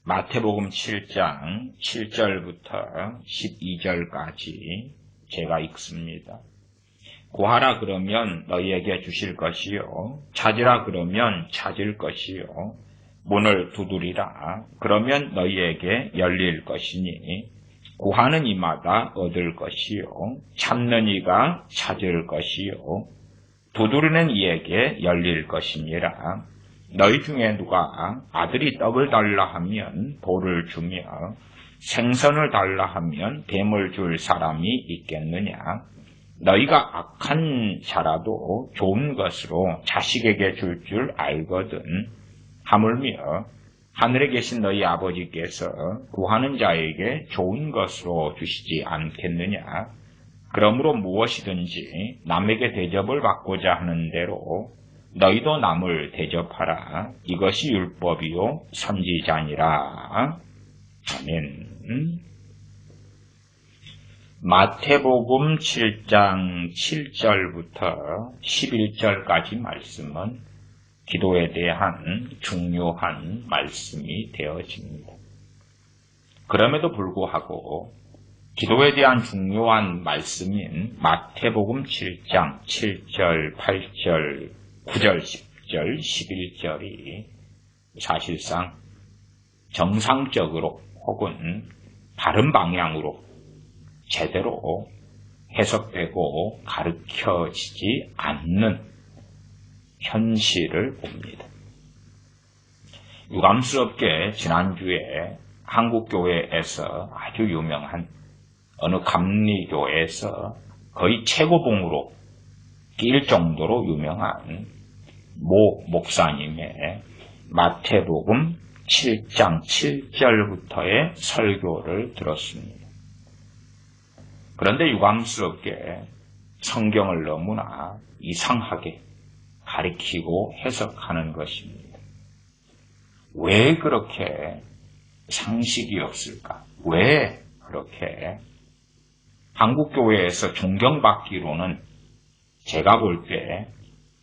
마태복음 7장 7절부터 12절까지 제가 읽습니다. 구하라 그러면 너희에게 주실 것이요, 찾으라 그러면 찾을 것이요, 문을 두드리라 그러면 너희에게 열릴 것이니, 구하는 이마다 얻을 것이요, 찾는 이가 찾을 것이요, 두드리는 이에게 열릴 것이니라. 너희 중에 누가 아들이 떡을 달라 하면 돌을 주며 생선을 달라 하면 뱀을 줄 사람이 있겠느냐? 너희가 악한 자라도 좋은 것으로 자식에게 줄 줄 알거든. 하물며 하늘에 계신 너희 아버지께서 구하는 자에게 좋은 것으로 주시지 않겠느냐? 그러므로 무엇이든지 남에게 대접을 받고자 하는 대로 너희도 남을 대접하라. 이것이 율법이요 선지자니라. 아멘. 마태복음 7장 7절부터 11절까지 말씀은 기도에 대한 중요한 말씀이 되어집니다. 그럼에도 불구하고 기도에 대한 중요한 말씀인 마태복음 7장 7절, 8절, 9절, 10절, 11절이 사실상 정상적으로 혹은 바른 방향으로 제대로 해석되고 가르쳐지지 않는 현실을 봅니다. 유감스럽게 지난주에 한국교회에서 아주 유명한 어느 감리교에서 거의 최고봉으로 낄 정도로 유명한 모 목사님의 마태복음 7장 7절부터의 설교를 들었습니다. 그런데 유감스럽게 성경을 너무나 이상하게 가리키고 해석하는 것입니다. 왜 그렇게 상식이 없을까? 왜 그렇게 한국교회에서 존경받기로는 제가 볼 때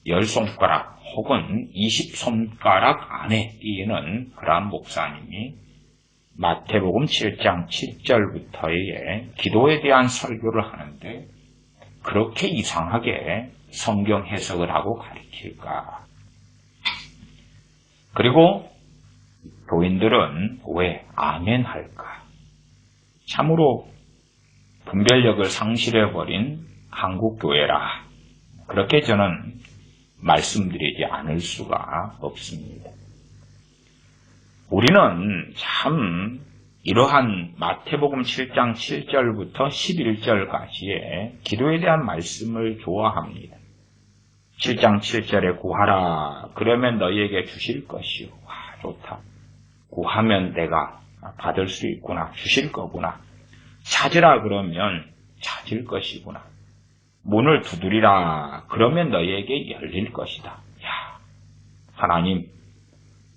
10손가락 혹은 20손가락 안에 끼는 그러한 목사님이 마태복음 7장 7절부터의 기도에 대한 설교를 하는데 그렇게 이상하게 성경 해석을 하고 가르칠까? 그리고 교인들은 왜 아멘 할까? 참으로 분별력을 상실해버린 한국교회라. 그렇게 저는 말씀드리지 않을 수가 없습니다. 우리는 참 이러한 마태복음 7장 7절부터 11절까지의 기도에 대한 말씀을 좋아합니다. 7장 7절에 구하라 그러면 너희에게 주실 것이요. 와, 좋다. 구하면 내가 받을 수 있구나. 주실 거구나. 찾으라 그러면 찾을 것이구나. 문을 두드리라 그러면 너희에게 열릴 것이다. 야, 하나님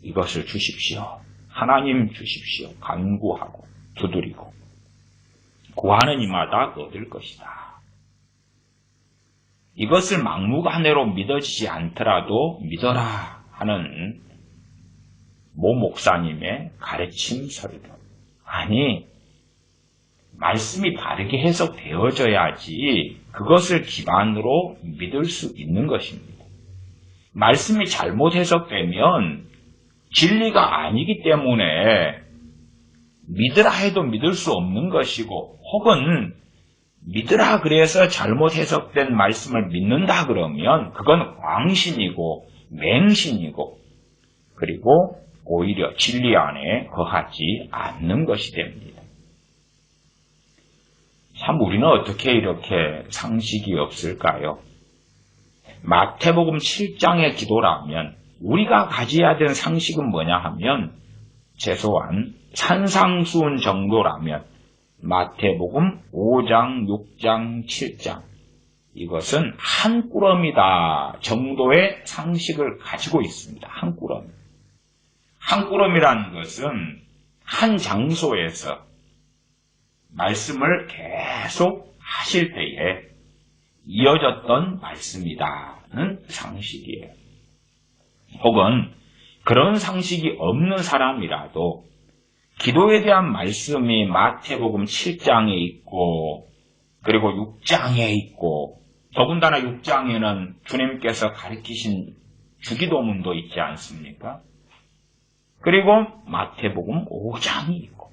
이것을 주십시오. 하나님 주십시오. 간구하고 두드리고 구하는 이마다 얻을 것이다. 이것을 막무가내로 믿어지지 않더라도 믿어라 하는 모 목사님의 가르침 설교. 아니, 말씀이 바르게 해석되어져야지 그것을 기반으로 믿을 수 있는 것입니다. 말씀이 잘못 해석되면 진리가 아니기 때문에 믿으라 해도 믿을 수 없는 것이고, 혹은 믿으라 그래서 잘못 해석된 말씀을 믿는다 그러면 그건 광신이고 맹신이고, 그리고 오히려 진리 안에 거하지 않는 것이 됩니다. 참 우리는 어떻게 이렇게 상식이 없을까요? 마태복음 7장의 기도라면 우리가 가져야 되는 상식은 뭐냐 하면 최소한 산상수훈 정도라면 마태복음 5장, 6장, 7장 이것은 한 꾸러미다 정도의 상식을 가지고 있습니다. 한 꾸러미. 한 꾸러미라는 것은 한 장소에서 말씀을 계속 하실 때에 이어졌던 말씀이다는 상식이에요. 혹은 그런 상식이 없는 사람이라도 기도에 대한 말씀이 마태복음 7장에 있고 그리고 6장에 있고 더군다나 6장에는 주님께서 가르치신 주기도문도 있지 않습니까? 그리고 마태복음 5장이 있고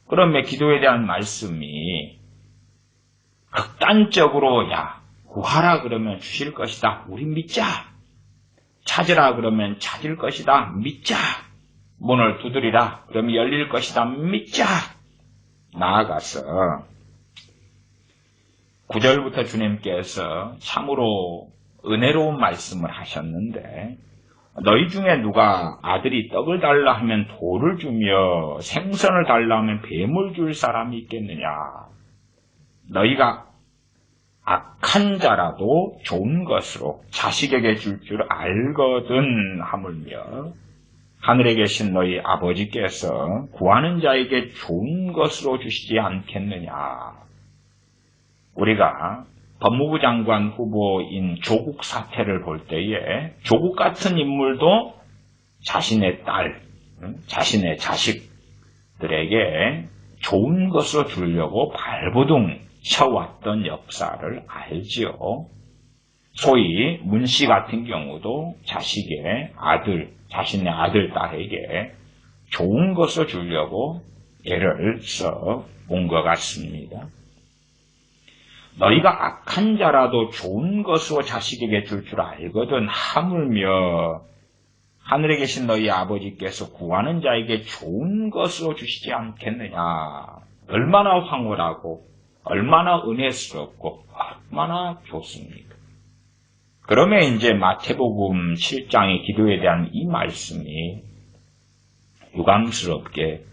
그러면 기도에 대한 말씀이 극단적으로 야 구하라 그러면 주실 것이다. 우리 믿자. 찾으라 그러면 찾을 것이다. 믿자. 문을 두드리라 그러면 열릴 것이다. 믿자. 나아가서 9절부터 주님께서 참으로 은혜로운 말씀을 하셨는데 너희 중에 누가 아들이 떡을 달라 하면 돌을 주며 생선을 달라 하면 뱀을 줄 사람이 있겠느냐. 너희가 악한 자라도 좋은 것으로 자식에게 줄 줄 알거든 하물며 하늘에 계신 너희 아버지께서 구하는 자에게 좋은 것으로 주시지 않겠느냐. 우리가 법무부 장관 후보인 조국 사태를 볼 때에 조국 같은 인물도 자신의 딸, 자신의 자식들에게 좋은 것을 주려고 발버둥 쳐왔던 역사를 알지요. 소위 문 씨 같은 경우도 자신의 아들, 딸에게 좋은 것을 주려고 애를 써 온 것 같습니다. 너희가 악한 자라도 좋은 것으로 자식에게 줄 줄 알거든 하물며 하늘에 계신 너희 아버지께서 구하는 자에게 좋은 것으로 주시지 않겠느냐. 얼마나 황홀하고 얼마나 은혜스럽고 얼마나 좋습니까? 그러면 이제 마태복음 7장의 기도에 대한 이 말씀이 유감스럽게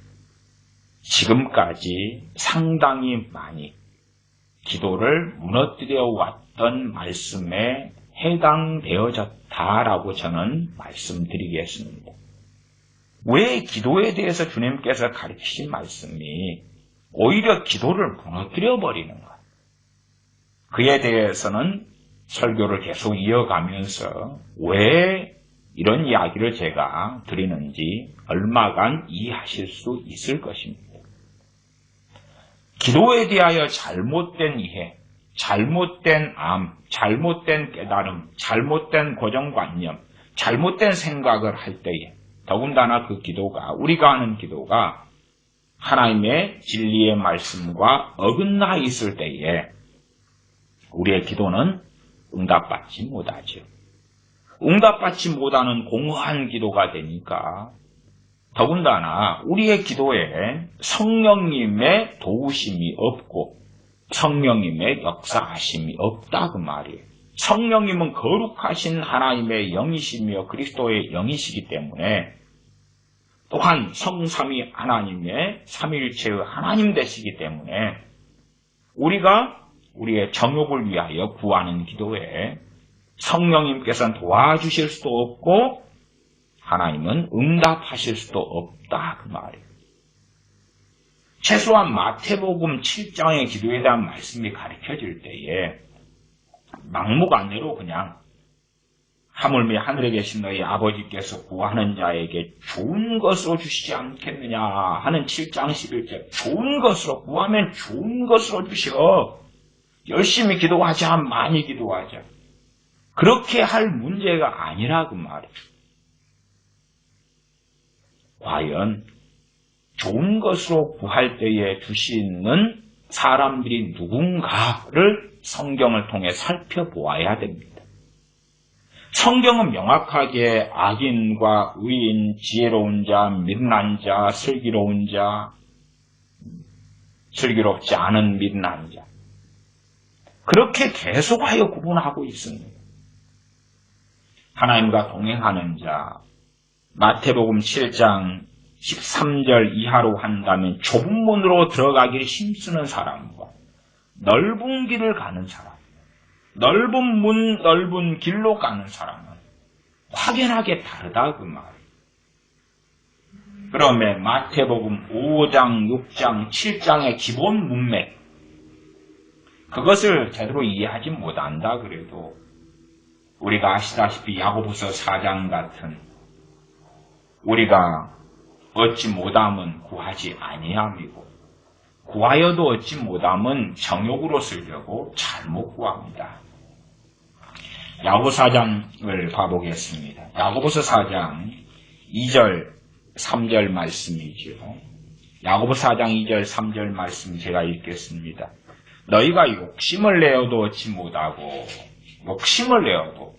지금까지 상당히 많이 기도를 무너뜨려 왔던 말씀에 해당되어졌다라고 저는 말씀드리겠습니다. 왜 기도에 대해서 주님께서 가르치신 말씀이 오히려 기도를 무너뜨려 버리는가? 그에 대해서는 설교를 계속 이어가면서 왜 이런 이야기를 제가 드리는지 얼마간 이해하실 수 있을 것입니다. 기도에 대하여 잘못된 이해, 잘못된 암, 잘못된 깨달음, 잘못된 고정관념, 잘못된 생각을 할 때에 더군다나 그 기도가 우리가 하는 기도가 하나님의 진리의 말씀과 어긋나 있을 때에 우리의 기도는 응답받지 못하죠. 응답받지 못하는 공허한 기도가 되니까 더군다나 우리의 기도에 성령님의 도우심이 없고 성령님의 역사하심이 없다 그 말이에요. 성령님은 거룩하신 하나님의 영이시며 그리스도의 영이시기 때문에 또한 성삼위 하나님의 삼위일체의 하나님 되시기 때문에 우리가 우리의 정욕을 위하여 구하는 기도에 성령님께서는 도와주실 수도 없고 하나님은 응답하실 수도 없다 그 말이에요. 최소한 마태복음 7장의 기도에 대한 말씀이 가르쳐질 때에 막무가내로 그냥 하물며 하늘에 계신 너희 아버지께서 구하는 자에게 좋은 것으로 주시지 않겠느냐 하는 7장 11절 좋은 것으로 구하면 좋은 것으로 주시어 열심히 기도하자 많이 기도하자 그렇게 할 문제가 아니라 그 말이에요. 과연 좋은 것으로 구할 때에 주시는 사람들이 누군가를 성경을 통해 살펴보아야 됩니다. 성경은 명확하게 악인과 의인, 지혜로운 자, 미련한 자, 슬기로운 자, 슬기롭지 않은 미련한 자 그렇게 계속하여 구분하고 있습니다. 하나님과 동행하는 자 마태복음 7장 13절 이하로 한다면 좁은 문으로 들어가기를 힘쓰는 사람과 넓은 길을 가는 사람, 넓은 문, 넓은 길로 가는 사람은 확연하게 다르다 그 말. 그러면 마태복음 5장, 6장, 7장의 기본 문맥 그것을 제대로 이해하지 못한다 그래도 우리가 아시다시피 야고보서 4장 같은 우리가 얻지 못함은 구하지 아니함이고 구하여도 얻지 못함은 정욕으로 쓰려고 잘못 구합니다. 야고보 4장을 봐보겠습니다. 야고보서 4장 2절 3절 말씀이죠. 야고보 4장 2절 3절 말씀 제가 읽겠습니다. 너희가 욕심을 내어도 얻지 못하고 욕심을 내어도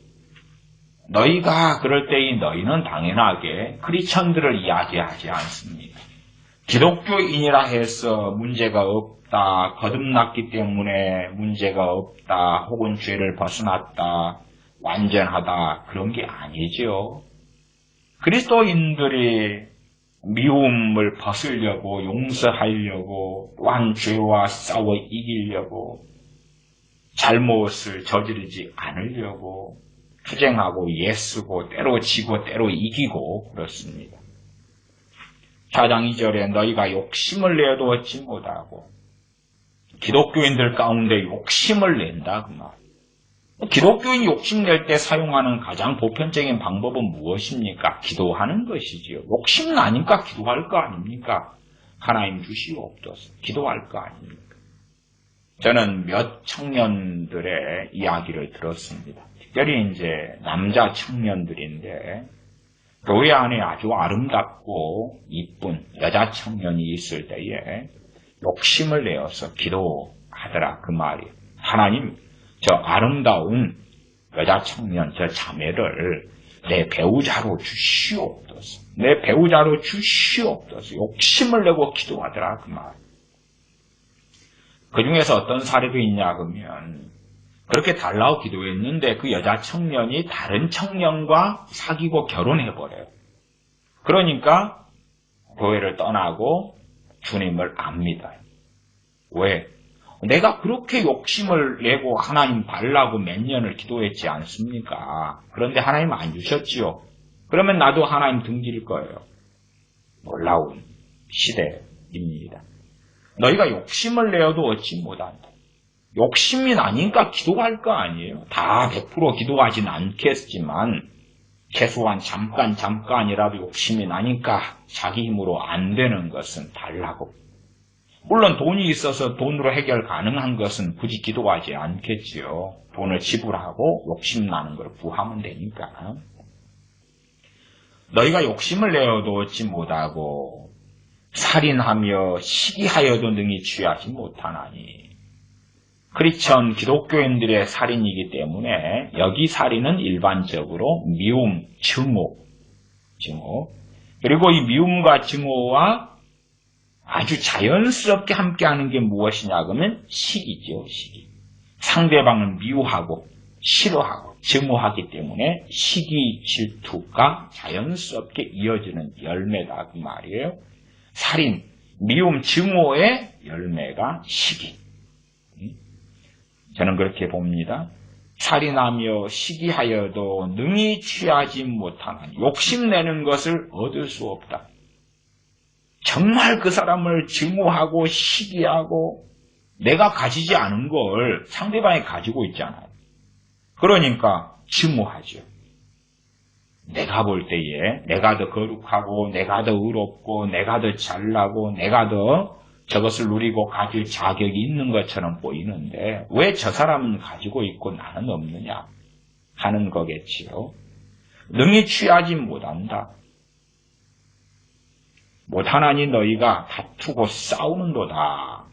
너희가 그럴 때에 너희는 당연하게 크리스천들을 이야기하지 않습니다. 기독교인이라 해서 문제가 없다, 거듭났기 때문에 문제가 없다, 혹은 죄를 벗어났다, 완전하다 그런 게 아니죠. 그리스도인들이 미움을 벗으려고 용서하려고 또한 죄와 싸워 이기려고 잘못을 저지르지 않으려고 투쟁하고 예쓰고 때로 지고 때로 이기고 그렇습니다. 4장 2절에 너희가 욕심을 내어도 얻지 못하고 기독교인들 가운데 욕심을 낸다 그 말. 기독교인이 욕심낼 때 사용하는 가장 보편적인 방법은 무엇입니까? 기도하는 것이지요. 욕심 나니까 기도할 거 아닙니까? 하나님 주시옵소서. 기도할 거 아닙니까? 저는 몇 청년들의 이야기를 들었습니다. 특별히 이제 남자 청년들인데 교회 안에 아주 아름답고 이쁜 여자 청년이 있을 때에 욕심을 내어서 기도하더라 그 말이에요. 하나님 저 아름다운 여자 청년 저 자매를 내 배우자로 주시옵소서. 내 배우자로 주시옵소서. 욕심을 내고 기도하더라 그 말. 그 중에서 어떤 사례도 있냐 그러면 그렇게 달라고 기도했는데 그 여자 청년이 다른 청년과 사귀고 결혼해버려요. 그러니까 교회를 떠나고 주님을 안 믿어요. 왜? 내가 그렇게 욕심을 내고 하나님 달라고 몇 년을 기도했지 않습니까? 그런데 하나님 안 주셨지요. 그러면 나도 하나님 등질 거예요. 놀라운 시대입니다. 너희가 욕심을 내어도 얻지 못한다. 욕심이 나니까 기도할 거 아니에요. 다 100% 기도하진 않겠지만 최소한 잠깐이라도 욕심이 나니까 자기 힘으로 안 되는 것은 달라고. 물론 돈이 있어서 돈으로 해결 가능한 것은 굳이 기도하지 않겠지요. 돈을 지불하고 욕심나는 걸 구하면 되니까. 너희가 욕심을 내어도 얻지 못하고 살인하며 시기하여도 능히 취하지 못하나니. 크리스천 기독교인들의 살인이기 때문에 여기 살인은 일반적으로 미움, 증오. 그리고 이 미움과 증오와 아주 자연스럽게 함께하는 게 무엇이냐 그러면 시기죠. 시기. 상대방을 미워하고 싫어하고 증오하기 때문에 시기 질투가 자연스럽게 이어지는 열매다 그 말이에요. 살인, 미움, 증오의 열매가 시기. 저는 그렇게 봅니다. 살인하며 시기하여도 능히 취하지 못하는 욕심내는 것을 얻을 수 없다. 정말 그 사람을 증오하고 시기하고 내가 가지지 않은 걸 상대방이 가지고 있잖아요. 그러니까 증오하죠. 내가 볼 때에 내가 더 거룩하고 내가 더 의롭고 내가 더 잘나고 내가 더 저것을 누리고 가질 자격이 있는 것처럼 보이는데 왜 저 사람은 가지고 있고 나는 없느냐 하는 거겠지요. 능히 취하지 못한다. 못하나니 너희가 다투고 싸우는도다.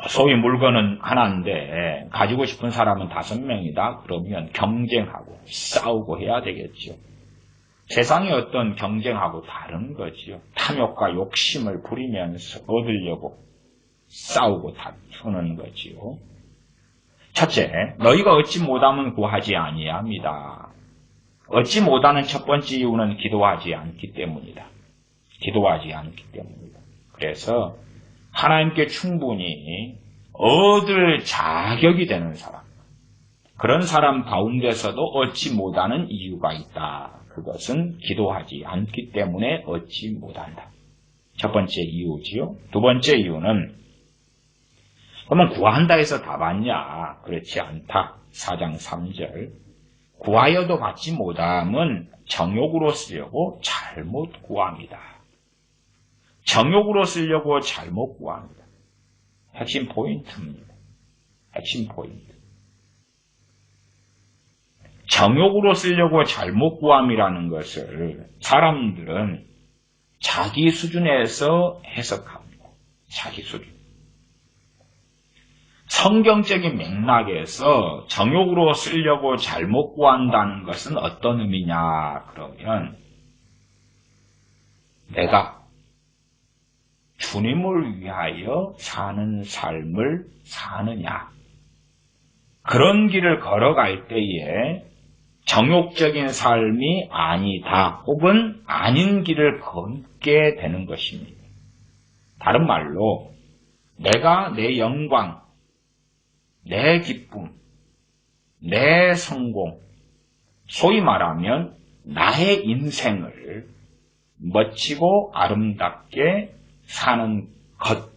소위 물건은 하나인데 가지고 싶은 사람은 5명이다. 그러면 경쟁하고 싸우고 해야 되겠죠. 세상의 어떤 경쟁하고 다른 거지요. 탐욕과 욕심을 부리면서 얻으려고 싸우고 다투는 거지요. 첫째, 너희가 얻지 못하면 구하지 아니합니다. 얻지 못하는 첫 번째 이유는 기도하지 않기 때문이다. 기도하지 않기 때문이다. 그래서 하나님께 충분히 얻을 자격이 되는 사람, 그런 사람 가운데서도 얻지 못하는 이유가 있다. 그것은 기도하지 않기 때문에 얻지 못한다. 첫 번째 이유지요. 두 번째 이유는 그러면 구한다 해서 다 받냐? 그렇지 않다. 4장 3절 구하여도 받지 못함은 정욕으로 쓰려고 잘못 구합니다. 정욕으로 쓰려고 잘못 구합니다. 핵심 포인트입니다. 핵심 포인트. 정욕으로 쓰려고 잘못 구함이라는 것을 사람들은 자기 수준에서 해석합니다. 자기 수준. 성경적인 맥락에서 정욕으로 쓰려고 잘못 구한다는 것은 어떤 의미냐 그러면 내가 주님을 위하여 사는 삶을 사느냐 그런 길을 걸어갈 때에 정욕적인 삶이 아니다 혹은 아닌 길을 걷게 되는 것입니다. 다른 말로 내가 내 영광, 내 기쁨, 내 성공, 소위 말하면 나의 인생을 멋지고 아름답게 사는 것,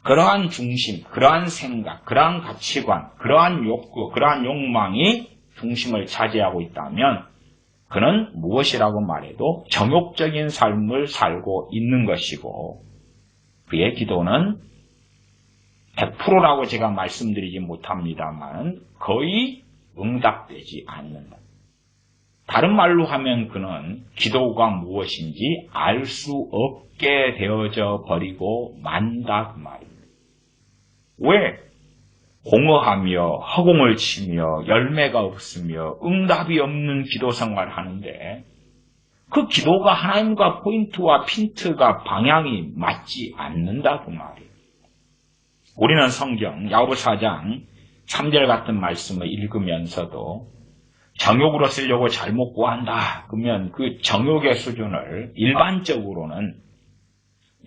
그러한 중심, 그러한 생각, 그러한 가치관, 그러한 욕구, 그러한 욕망이 중심을 차지하고 있다면 그는 무엇이라고 말해도 정욕적인 삶을 살고 있는 것이고 그의 기도는 100%라고 제가 말씀드리지 못합니다만 거의 응답되지 않는다. 다른 말로 하면 그는 기도가 무엇인지 알 수 없게 되어져 버리고 만다 그 말입니다. 왜? 공허하며 허공을 치며 열매가 없으며 응답이 없는 기도 생활을 하는데 그 기도가 하나님과 포인트와 핀트가 방향이 맞지 않는다 그 말이에요. 우리는 성경 야고보 4장 3절 같은 말씀을 읽으면서도 정욕으로 쓰려고 잘못 구한다. 그러면 그 정욕의 수준을 일반적으로는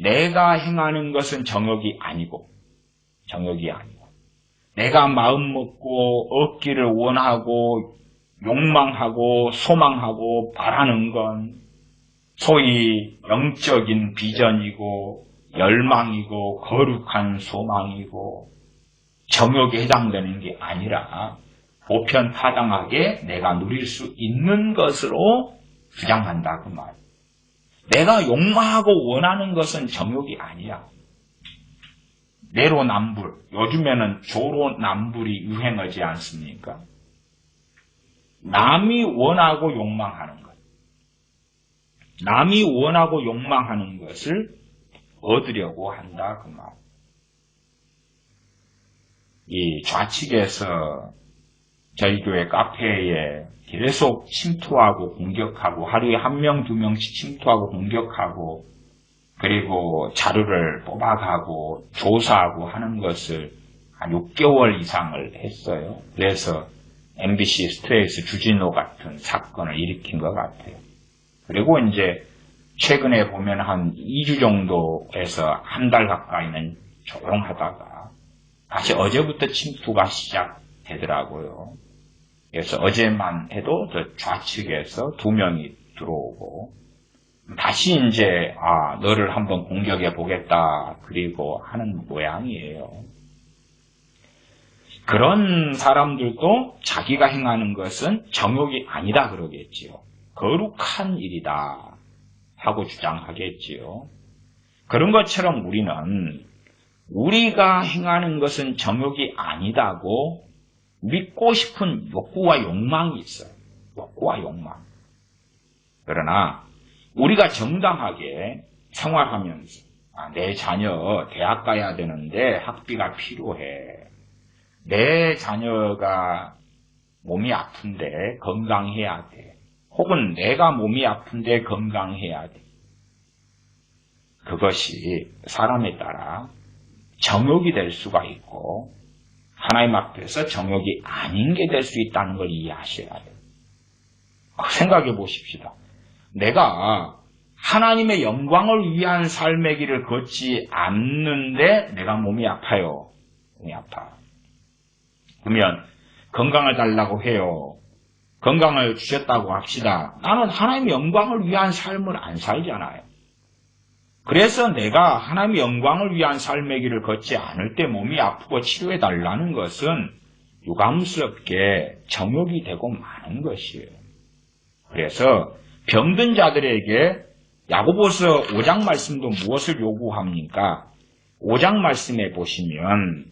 내가 행하는 것은 정욕이 아니고 내가 마음 먹고 얻기를 원하고 욕망하고 소망하고 바라는 건 소위 영적인 비전이고 열망이고 거룩한 소망이고 정욕에 해당되는 게 아니라 보편타당하게 내가 누릴 수 있는 것으로 주장한다 그 말. 내가 욕망하고 원하는 것은 정욕이 아니야. 내로남불, 요즘에는 조로남불이 유행하지 않습니까? 남이 원하고 욕망하는 것. 남이 원하고 욕망하는 것을 얻으려고 한다 그 말. 이 좌측에서 저희 교회 카페에 계속 침투하고 공격하고 하루에 1명, 2명씩 침투하고 공격하고 그리고 자료를 뽑아가고 조사하고 하는 것을 한 6개월 이상을 했어요. 그래서 MBC 스트레이트 주진우 같은 사건을 일으킨 것 같아요. 그리고 이제 최근에 보면 한 2주 정도에서 한 달 가까이는 조용하다가 다시 어제부터 침투가 시작되더라고요. 그래서 어제만 해도 저 좌측에서 2명이 들어오고 다시 이제 너를 한번 공격해 보겠다 그리고 하는 모양이에요. 그런 사람들도 자기가 행하는 것은 정욕이 아니다 그러겠지요. 거룩한 일이다 하고 주장하겠지요. 그런 것처럼 우리는 우리가 행하는 것은 정욕이 아니다고 믿고 싶은 욕구와 욕망이 있어요. 욕구와 욕망. 그러나 우리가 정당하게 생활하면서 내 자녀 대학 가야 되는데 학비가 필요해. 내 자녀가 몸이 아픈데 건강해야 돼. 혹은 내가 몸이 아픈데 건강해야 돼. 그것이 사람에 따라 정욕이 될 수가 있고 하나님 앞에서 정욕이 아닌 게 될 수 있다는 걸 이해하셔야 돼요. 생각해 보십시다. 내가 하나님의 영광을 위한 삶의 길을 걷지 않는데 내가 몸이 아파요. 몸이 아파. 그러면 건강을 달라고 해요. 건강을 주셨다고 합시다. 나는 하나님의 영광을 위한 삶을 안 살잖아요. 그래서 내가 하나님의 영광을 위한 삶의 길을 걷지 않을 때 몸이 아프고 치료해 달라는 것은 유감스럽게 정욕이 되고 마는 것이에요. 그래서 병든 자들에게 야고보서 5장 말씀도 무엇을 요구합니까? 5장 말씀에 보시면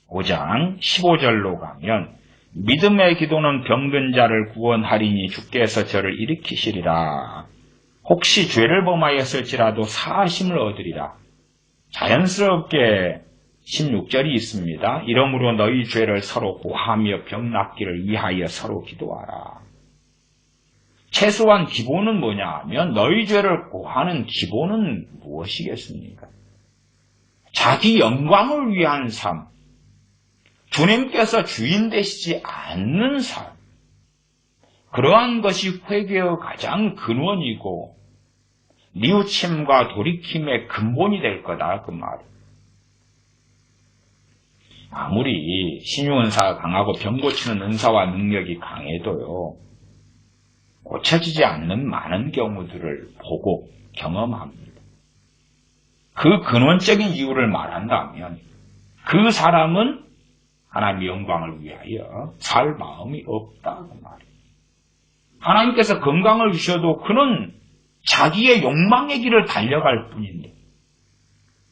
5장 15절로 가면 믿음의 기도는 병든 자를 구원하리니 주께서 저를 일으키시리라. 혹시 죄를 범하였을지라도 사하심을 얻으리라. 자연스럽게 16절이 있습니다. 이러므로 너희 죄를 서로 고하며 병 낫기를 위하여 서로 기도하라. 최소한 기본은 뭐냐 하면 너희 죄를 고하는 기본은 무엇이겠습니까? 자기 영광을 위한 삶, 주님께서 주인 되시지 않는 삶, 그러한 것이 회개의 가장 근원이고 뉘우침과 돌이킴의 근본이 될 거다 그 말이에요. 아무리 신유은사가 강하고 병 고치는 은사와 능력이 강해도요, 고쳐지지 않는 많은 경우들을 보고 경험합니다. 그 근원적인 이유를 말한다면 그 사람은 하나님의 영광을 위하여 살 마음이 없다 그 말이에요. 하나님께서 건강을 주셔도 그는 자기의 욕망의 길을 달려갈 뿐인데,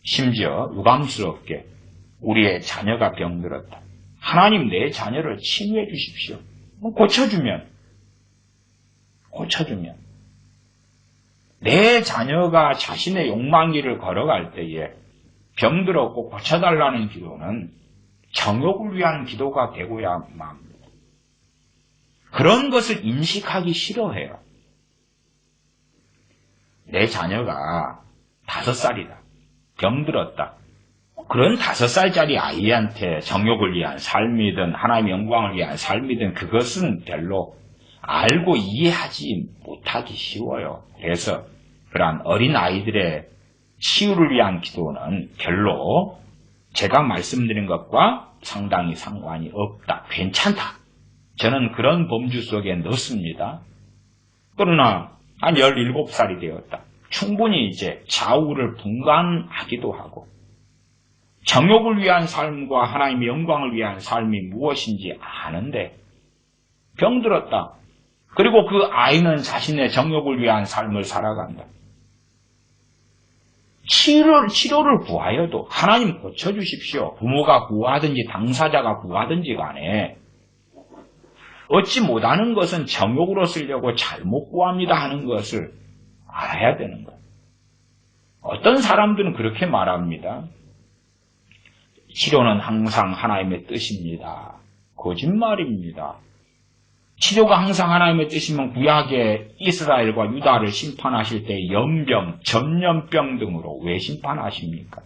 심지어 유감스럽게 우리의 자녀가 병들었다. 하나님 내 자녀를 치유해 주십시오. 고쳐주면 내 자녀가 자신의 욕망 길을 걸어갈 때에 병들었고 고쳐달라는 기도는 정욕을 위한 기도가 되고야만 합니다. 그런 것을 인식하기 싫어해요. 내 자녀가 5살이다. 병들었다. 그런 5살짜리 아이한테 정욕을 위한 삶이든 하나님의 영광을 위한 삶이든 그것은 별로 알고 이해하지 못하기 쉬워요. 그래서 그러한 어린 아이들의 치유를 위한 기도는 별로 제가 말씀드린 것과 상당히 상관이 없다. 괜찮다. 저는 그런 범주 속에 넣습니다. 그러나 한 17살이 되었다. 충분히 이제 좌우를 분간하기도 하고 정욕을 위한 삶과 하나님의 영광을 위한 삶이 무엇인지 아는데 병들었다. 그리고 그 아이는 자신의 정욕을 위한 삶을 살아간다. 치료를 구하여도 하나님 고쳐주십시오. 부모가 구하든지 당사자가 구하든지 간에 얻지 못하는 것은 정욕으로 쓰려고 잘못 구합니다 하는 것을 알아야 되는 거예요. 어떤 사람들은 그렇게 말합니다. 치료는 항상 하나님의 뜻입니다. 거짓말입니다. 치료가 항상 하나님의 뜻이면 구약의 이스라엘과 유다를 심판하실 때 연병, 전염병 등으로 왜 심판하십니까?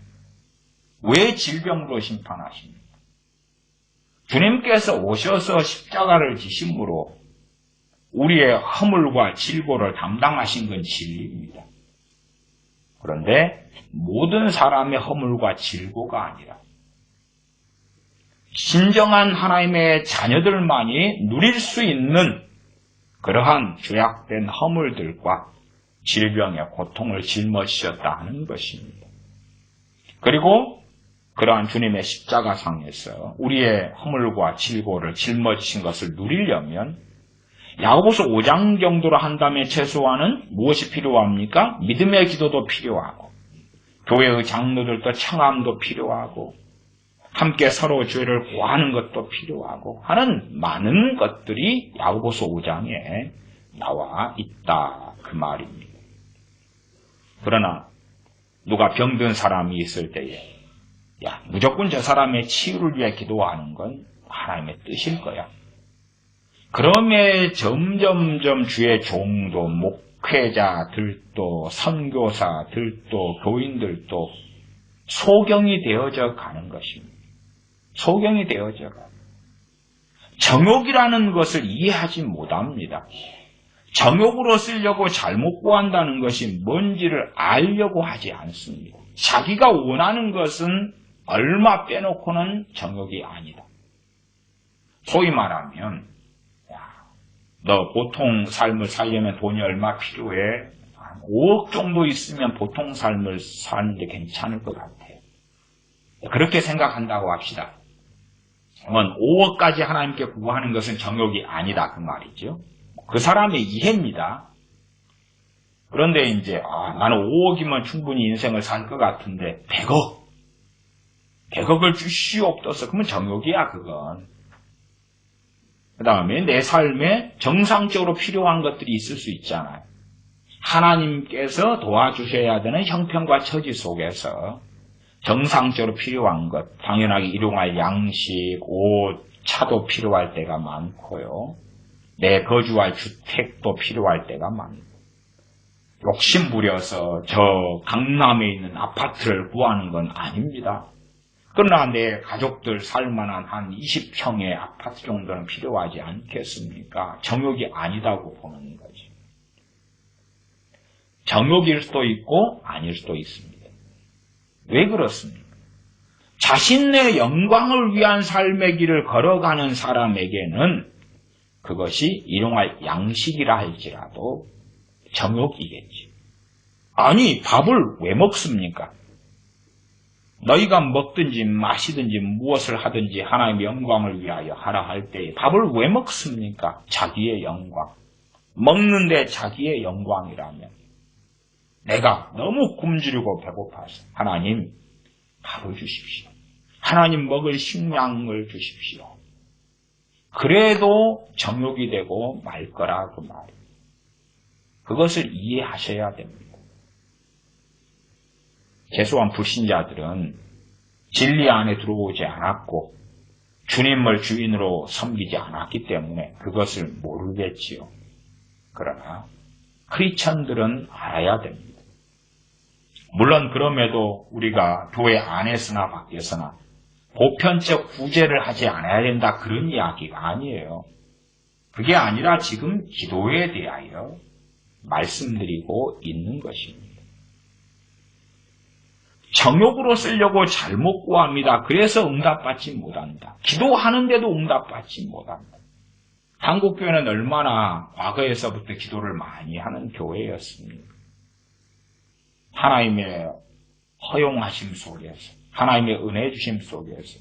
왜 질병으로 심판하십니까? 주님께서 오셔서 십자가를 지심으로 우리의 허물과 질고를 담당하신 건 진리입니다. 그런데 모든 사람의 허물과 질고가 아니라 진정한 하나님의 자녀들만이 누릴 수 있는 그러한 죄악된 허물들과 질병의 고통을 짊어지셨다 하는 것입니다. 그리고 그러한 주님의 십자가상에서 우리의 허물과 질고를 짊어지신 것을 누리려면 야고보서 5장 정도로 한다면 최소한은 무엇이 필요합니까? 믿음의 기도도 필요하고 교회의 장로들도 청함도 필요하고 함께 서로 죄를 고하는 것도 필요하고 하는 많은 것들이 야고보서 5장에 나와 있다 그 말입니다. 그러나 누가 병든 사람이 있을 때에 무조건 저 사람의 치유를 위해 기도하는 건 하나님의 뜻일 거야. 그럼에 점점점 주의 종도 목회자들도 선교사들도 교인들도 소경이 되어져 가는 것입니다. 소경이 되어져 가요. 정욕이라는 것을 이해하지 못합니다. 정욕으로 쓰려고 잘못 구한다는 것이 뭔지를 알려고 하지 않습니다. 자기가 원하는 것은 얼마 빼놓고는 정욕이 아니다. 소위 말하면 너 보통 삶을 살려면 돈이 얼마 필요해? 5억 정도 있으면 보통 삶을 사는데 괜찮을 것 같아. 그렇게 생각한다고 합시다. 그러면 5억까지 하나님께 구하는 것은 정욕이 아니다 그 말이죠. 그 사람의 이해입니다. 그런데 이제 나는 5억이면 충분히 인생을 살 것 같은데 100억을 주시옵소서. 그러면 정욕이야 그건. 그 다음에 내 삶에 정상적으로 필요한 것들이 있을 수 있잖아요. 하나님께서 도와주셔야 되는 형편과 처지 속에서 정상적으로 필요한 것, 당연하게 일용할 양식, 옷, 차도 필요할 때가 많고요. 내 거주할 주택도 필요할 때가 많고, 욕심 부려서 저 강남에 있는 아파트를 구하는 건 아닙니다. 그러나 내 가족들 살만한 한 20평의 아파트 정도는 필요하지 않겠습니까? 정욕이 아니다고 보는 거지. 정욕일 수도 있고 아닐 수도 있습니다. 왜 그렇습니까? 자신의 영광을 위한 삶의 길을 걸어가는 사람에게는 그것이 일용할 양식이라 할지라도 정욕이겠지. 아니, 밥을 왜 먹습니까? 너희가 먹든지 마시든지 무엇을 하든지 하나님의 영광을 위하여 하라 할 때 밥을 왜 먹습니까? 자기의 영광. 먹는데 자기의 영광이라면 내가 너무 굶주리고 배고파서 하나님 밥을 주십시오. 하나님 먹을 식량을 주십시오. 그래도 정욕이 되고 말 거라 그 말이에요. 그것을 이해하셔야 됩니다. 재수한 불신자들은 진리 안에 들어오지 않았고 주님을 주인으로 섬기지 않았기 때문에 그것을 모르겠지요. 그러나 크리스천들은 알아야 됩니다. 물론 그럼에도 우리가 교회 안에서나 밖에서나 보편적 구제를 하지 않아야 된다 그런 이야기가 아니에요. 그게 아니라 지금 기도에 대하여 말씀드리고 있는 것입니다. 정욕으로 쓰려고 잘못 구합니다. 그래서 응답받지 못한다. 기도하는데도 응답받지 못한다. 한국교회는 얼마나 과거에서부터 기도를 많이 하는 교회였습니까? 하나님의 허용하심 속에서, 하나님의 은혜 주심 속에서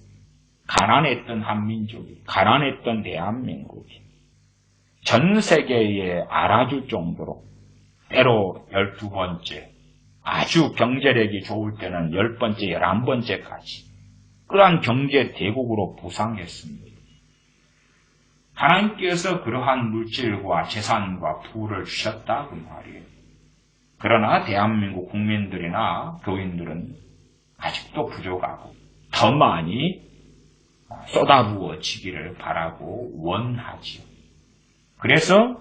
가난했던 한민족이, 가난했던 대한민국이 전 세계에 알아줄 정도로 때로 12번째, 아주 경제력이 좋을 때는 10번째, 11번째까지 그러한 경제 대국으로 부상했습니다. 하나님께서 그러한 물질과 재산과 부를 주셨다 그 말이에요. 그러나 대한민국 국민들이나 교인들은 아직도 부족하고 더 많이 쏟아부어지기를 바라고 원하지요. 그래서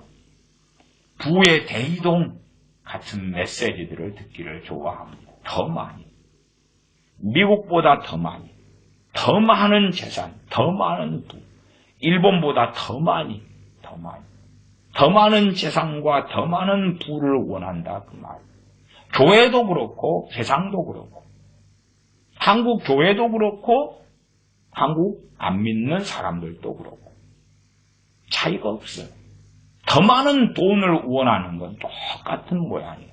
부의 대이동 같은 메시지들을 듣기를 좋아합니다. 더 많이. 미국보다 더 많이. 더 많은 재산, 더 많은 부. 일본보다 더 많이. 더 많은 재산과 더 많은 부를 원한다 그 말. 교회도 그렇고 세상도 그렇고 한국 교회도 그렇고 한국 안 믿는 사람들도 그렇고 차이가 없어요. 더 많은 돈을 원하는 건 똑같은 모양이에요.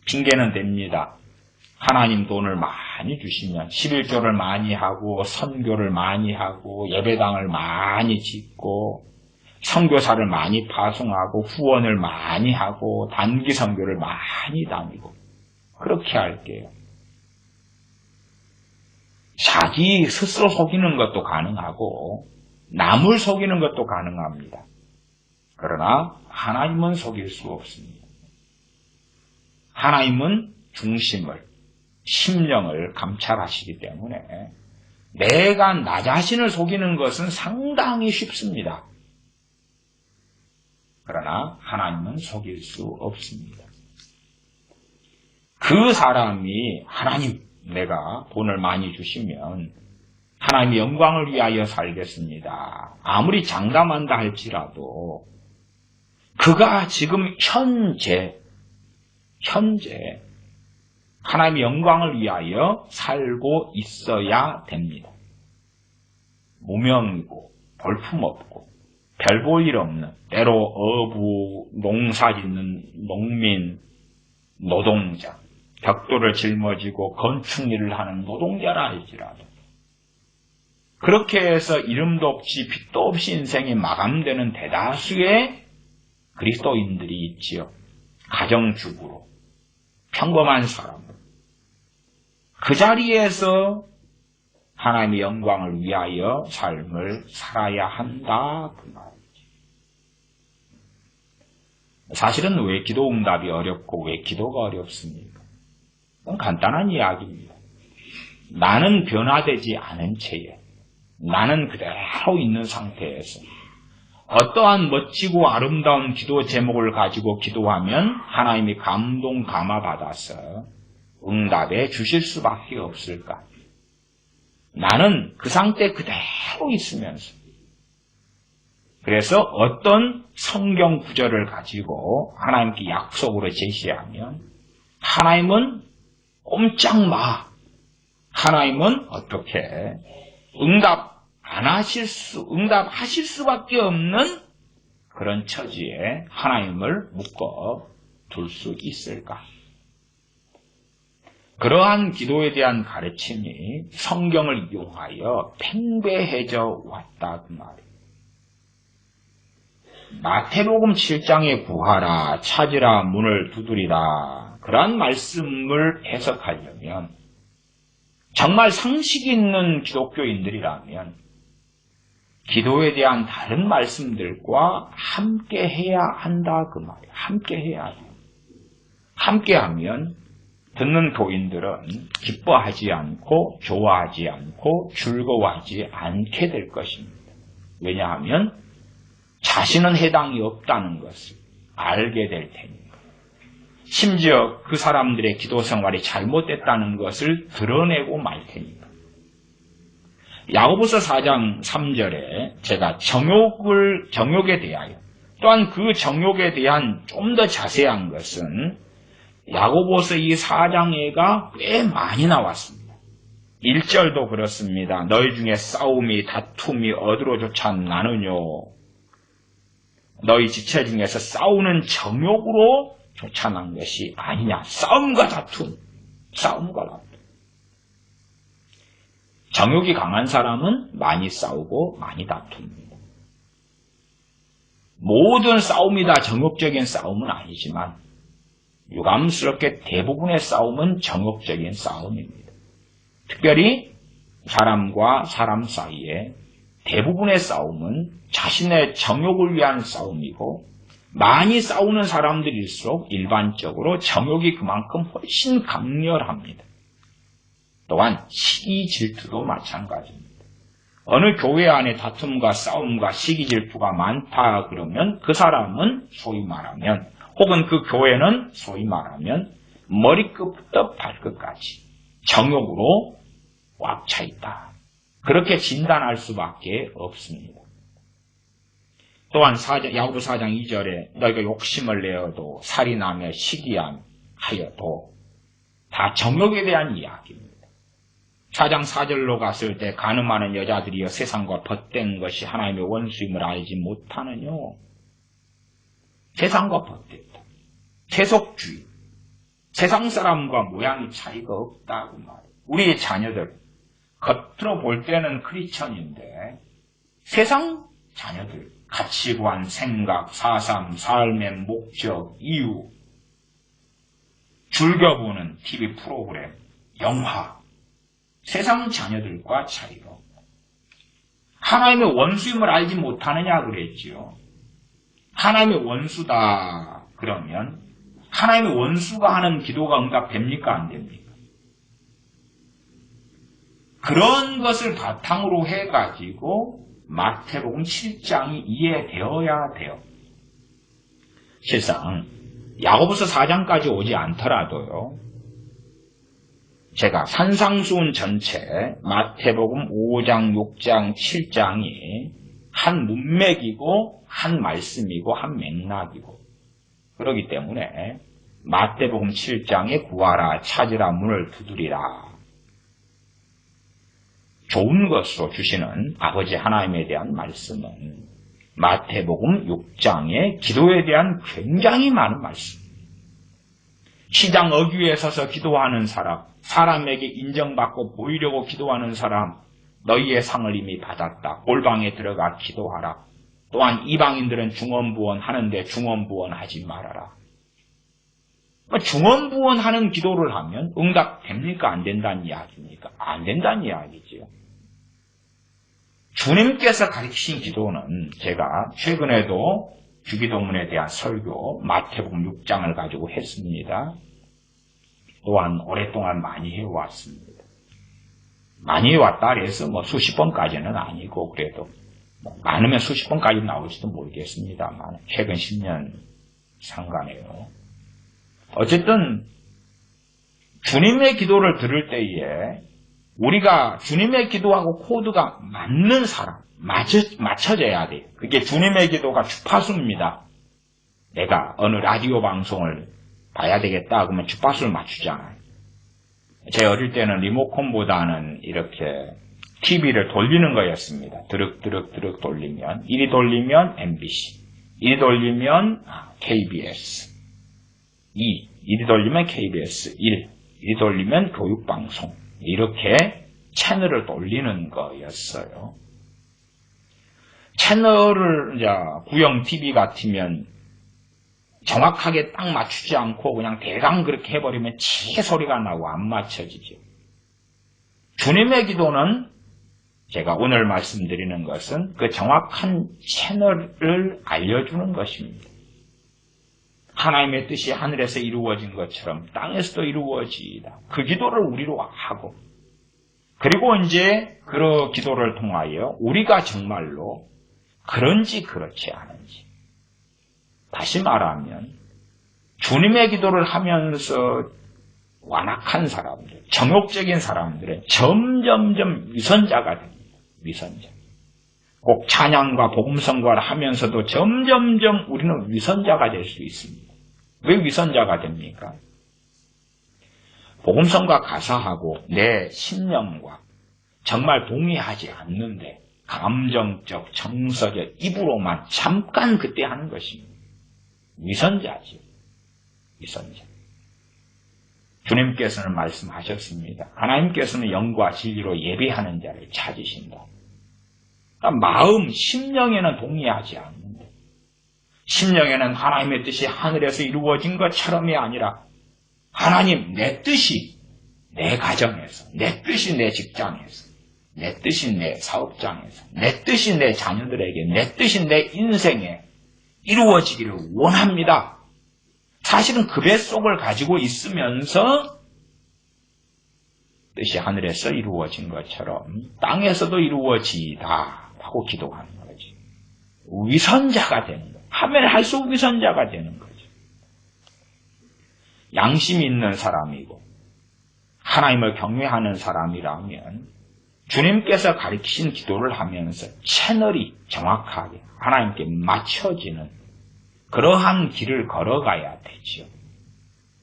핑계는 됩니다. 하나님 돈을 많이 주시면 11조를 많이 하고 선교를 많이 하고 예배당을 많이 짓고 선교사를 많이 파송하고 후원을 많이 하고 단기 선교를 많이 다니고 그렇게 할게요. 자기 스스로 속이는 것도 가능하고 남을 속이는 것도 가능합니다. 그러나 하나님은 속일 수 없습니다. 하나님은 중심을, 심령을 감찰하시기 때문에 내가 나 자신을 속이는 것은 상당히 쉽습니다. 그러나 하나님은 속일 수 없습니다. 그 사람이 하나님, 내가 돈을 많이 주시면 하나님의 영광을 위하여 살겠습니다. 아무리 장담한다 할지라도 그가 지금 현재 하나님의 영광을 위하여 살고 있어야 됩니다. 무명이고 볼품없고 별 볼 일 없는 때로 어부, 농사 짓는 농민, 노동자, 벽돌을 짊어지고 건축 일을 하는 노동자라 할지라도 그렇게 해서 이름도 없이 빛도 없이 인생이 마감되는 대다수의 그리스도인들이 있지요. 가정주부로 평범한 사람으로 그 자리에서 하나님의 영광을 위하여 삶을 살아야 한다 그 말이지. 사실은 왜 기도 응답이 어렵고 왜 기도가 어렵습니까? 그건 간단한 이야기입니다. 나는 변화되지 않은 채에 나는 그대로 있는 상태에서 어떠한 멋지고 아름다운 기도 제목을 가지고 기도하면 하나님이 감동 감화받아서 응답해 주실 수밖에 없을까? 나는 그 상태 그대로 있으면서 그래서 어떤 성경 구절을 가지고 하나님께 약속으로 제시하면 하나님은 꼼짝 마. 하나님은 어떻게 응답하실 수밖에 없는 그런 처지에 하나님을 묶어 둘 수 있을까? 그러한 기도에 대한 가르침이 성경을 이용하여 팽배해져 왔다 그 말이에요. 마태복음 7장에 구하라, 찾으라, 문을 두드리라 그러한 말씀을 해석하려면 정말 상식이 있는 기독교인들이라면 기도에 대한 다른 말씀들과 함께 해야 한다 그 말이에요. 함께 해야 해요. 함께 하면 듣는 교인들은 기뻐하지 않고 좋아하지 않고 즐거워하지 않게 될 것입니다. 왜냐하면 자신은 해당이 없다는 것을 알게 될 테니까. 심지어 그 사람들의 기도 생활이 잘못됐다는 것을 드러내고 말 테니까. 야고보서 4장 3절에 제가 정욕에 대하여 또한 그 정욕에 대한 좀 더 자세한 것은 야고보서 이 4장에가 꽤 많이 나왔습니다. 1절도 그렇습니다. 너희 중에 싸움이 다툼이 어디로조차 나느뇨. 너희 지체 중에서 싸우는 정욕으로 쫓아난 것이 아니냐. 싸움과 다툼. 정욕이 강한 사람은 많이 싸우고 많이 다툽니다. 모든 싸움이 다 정욕적인 싸움은 아니지만 유감스럽게 대부분의 싸움은 정욕적인 싸움입니다. 특별히 사람과 사람 사이에 대부분의 싸움은 자신의 정욕을 위한 싸움이고 많이 싸우는 사람들일수록 일반적으로 정욕이 그만큼 훨씬 강렬합니다. 또한 시기 질투도 마찬가지입니다. 어느 교회 안에 다툼과 싸움과 시기 질투가 많다 그러면 그 사람은 소위 말하면 혹은 그 교회는 소위 말하면 머리끝부터 발끝까지 정욕으로 꽉 차 있다. 그렇게 진단할 수밖에 없습니다. 또한 야고보 4장 2절에 너희가 욕심을 내어도 살인하며 시기하여도 다 정욕에 대한 이야기입니다. 4장 4절로 갔을 때 간음하는 여자들이여 세상과 벗된 것이 하나님의 원수임을 알지 못하느냐. 세상과 벗됐다. 세속주의. 세상 사람과 모양이 차이가 없다고 말이에요. 우리의 자녀들 겉으로 볼 때는 크리스천인데 세상 자녀들 가치관, 생각, 사상, 삶의 목적, 이유 즐겨보는 TV 프로그램, 영화 세상 자녀들과 차이가 없다. 하나님의 원수임을 알지 못하느냐 그랬지요. 하나님의 원수다 그러면 하나님의 원수가 하는 기도가 응답됩니까? 안 됩니까? 그런 것을 바탕으로 해가지고 마태복음 7장이 이해되어야 돼요. 실상 야고보서 4장까지 오지 않더라도요. 제가 산상수훈 전체 마태복음 5장, 6장, 7장이 한 문맥이고 한 말씀이고 한 맥락이고 그렇기 때문에 마태복음 7장에 구하라, 찾으라, 문을 두드리라. 좋은 것으로 주시는 아버지 하나님에 대한 말씀은 마태복음 6장의 기도에 대한 굉장히 많은 말씀. 시장 어귀에 서서 기도하는 사람, 사람에게 인정받고 보이려고 기도하는 사람, 너희의 상을 이미 받았다. 골방에 들어가 기도하라. 또한 이방인들은 중언부언 하는데 중언부언 하지 말아라. 중언부언하는 기도를 하면 응답됩니까? 안 된다는 이야기입니까? 안 된다는 이야기지요. 주님께서 가르치신 기도는 제가 최근에도 주기도문에 대한 설교 마태복음 6장을 가지고 했습니다. 또한 오랫동안 많이 해왔습니다. 많이 해왔다 해서 수십 번까지는 아니고 그래도 많으면 수십 번까지 나올지도 모르겠습니다만 최근 10년 상관해요. 어쨌든 주님의 기도를 들을 때에 우리가 주님의 기도하고 코드가 맞는 사람, 맞춰져야 돼요. 그게 주님의 기도가 주파수입니다. 내가 어느 라디오 방송을 봐야 되겠다 그러면 주파수를 맞추잖아요. 제 어릴 때는 리모컨보다는 이렇게 TV를 돌리는 거였습니다. 드륵 돌리면 1이 돌리면 MBC, 1이 돌리면 KBS, 1이 돌리면 KBS 1이 돌리면 교육방송 이렇게 채널을 돌리는 거였어요. 채널을 이제 구형 TV 같으면 정확하게 딱 맞추지 않고 그냥 대강 그렇게 해버리면 치게 소리가 나고 안 맞춰지죠. 주님의 기도는 제가 오늘 말씀드리는 것은 그 정확한 채널을 알려주는 것입니다. 하나님의 뜻이 하늘에서 이루어진 것처럼 땅에서도 이루어지이다. 그 기도를 우리로 하고 그리고 이제 그 기도를 통하여 우리가 정말로 그런지 그렇지 않은지 다시 말하면 주님의 기도를 하면서 완악한 사람들, 정욕적인 사람들은 점점점 위선자가 됩니다. 위선자. 꼭 찬양과 복음 선거를 하면서도 점점점 우리는 위선자가 될 수 있습니다. 왜 위선자가 됩니까? 복음 선거 가사하고 내 신념과 정말 동의하지 않는데 감정적, 정서적 입으로만 잠깐 그때 하는 것입니다. 위선자지. 위선자. 주님께서는 말씀하셨습니다. 하나님께서는 영과 진리로 예배하는 자를 찾으신다. 그러니까 마음, 심령에는 동의하지 않는다. 심령에는 하나님의 뜻이 하늘에서 이루어진 것처럼이 아니라 하나님 내 뜻이 내 가정에서, 내 뜻이 내 직장에서, 내 뜻이 내 사업장에서, 내 뜻이 내 자녀들에게, 내 뜻이 내 인생에 이루어지기를 원합니다. 사실은 그 뱃속을 가지고 있으면서 뜻이 하늘에서 이루어진 것처럼 땅에서도 이루어지이다 하고 기도하는 거지. 위선자가 되는 거예요. 하면 할수록 위선자가 되는 거죠. 양심이 있는 사람이고 하나님을 경외하는 사람이라면 주님께서 가르치신 기도를 하면서 채널이 정확하게 하나님께 맞춰지는 그러한 길을 걸어가야 되죠.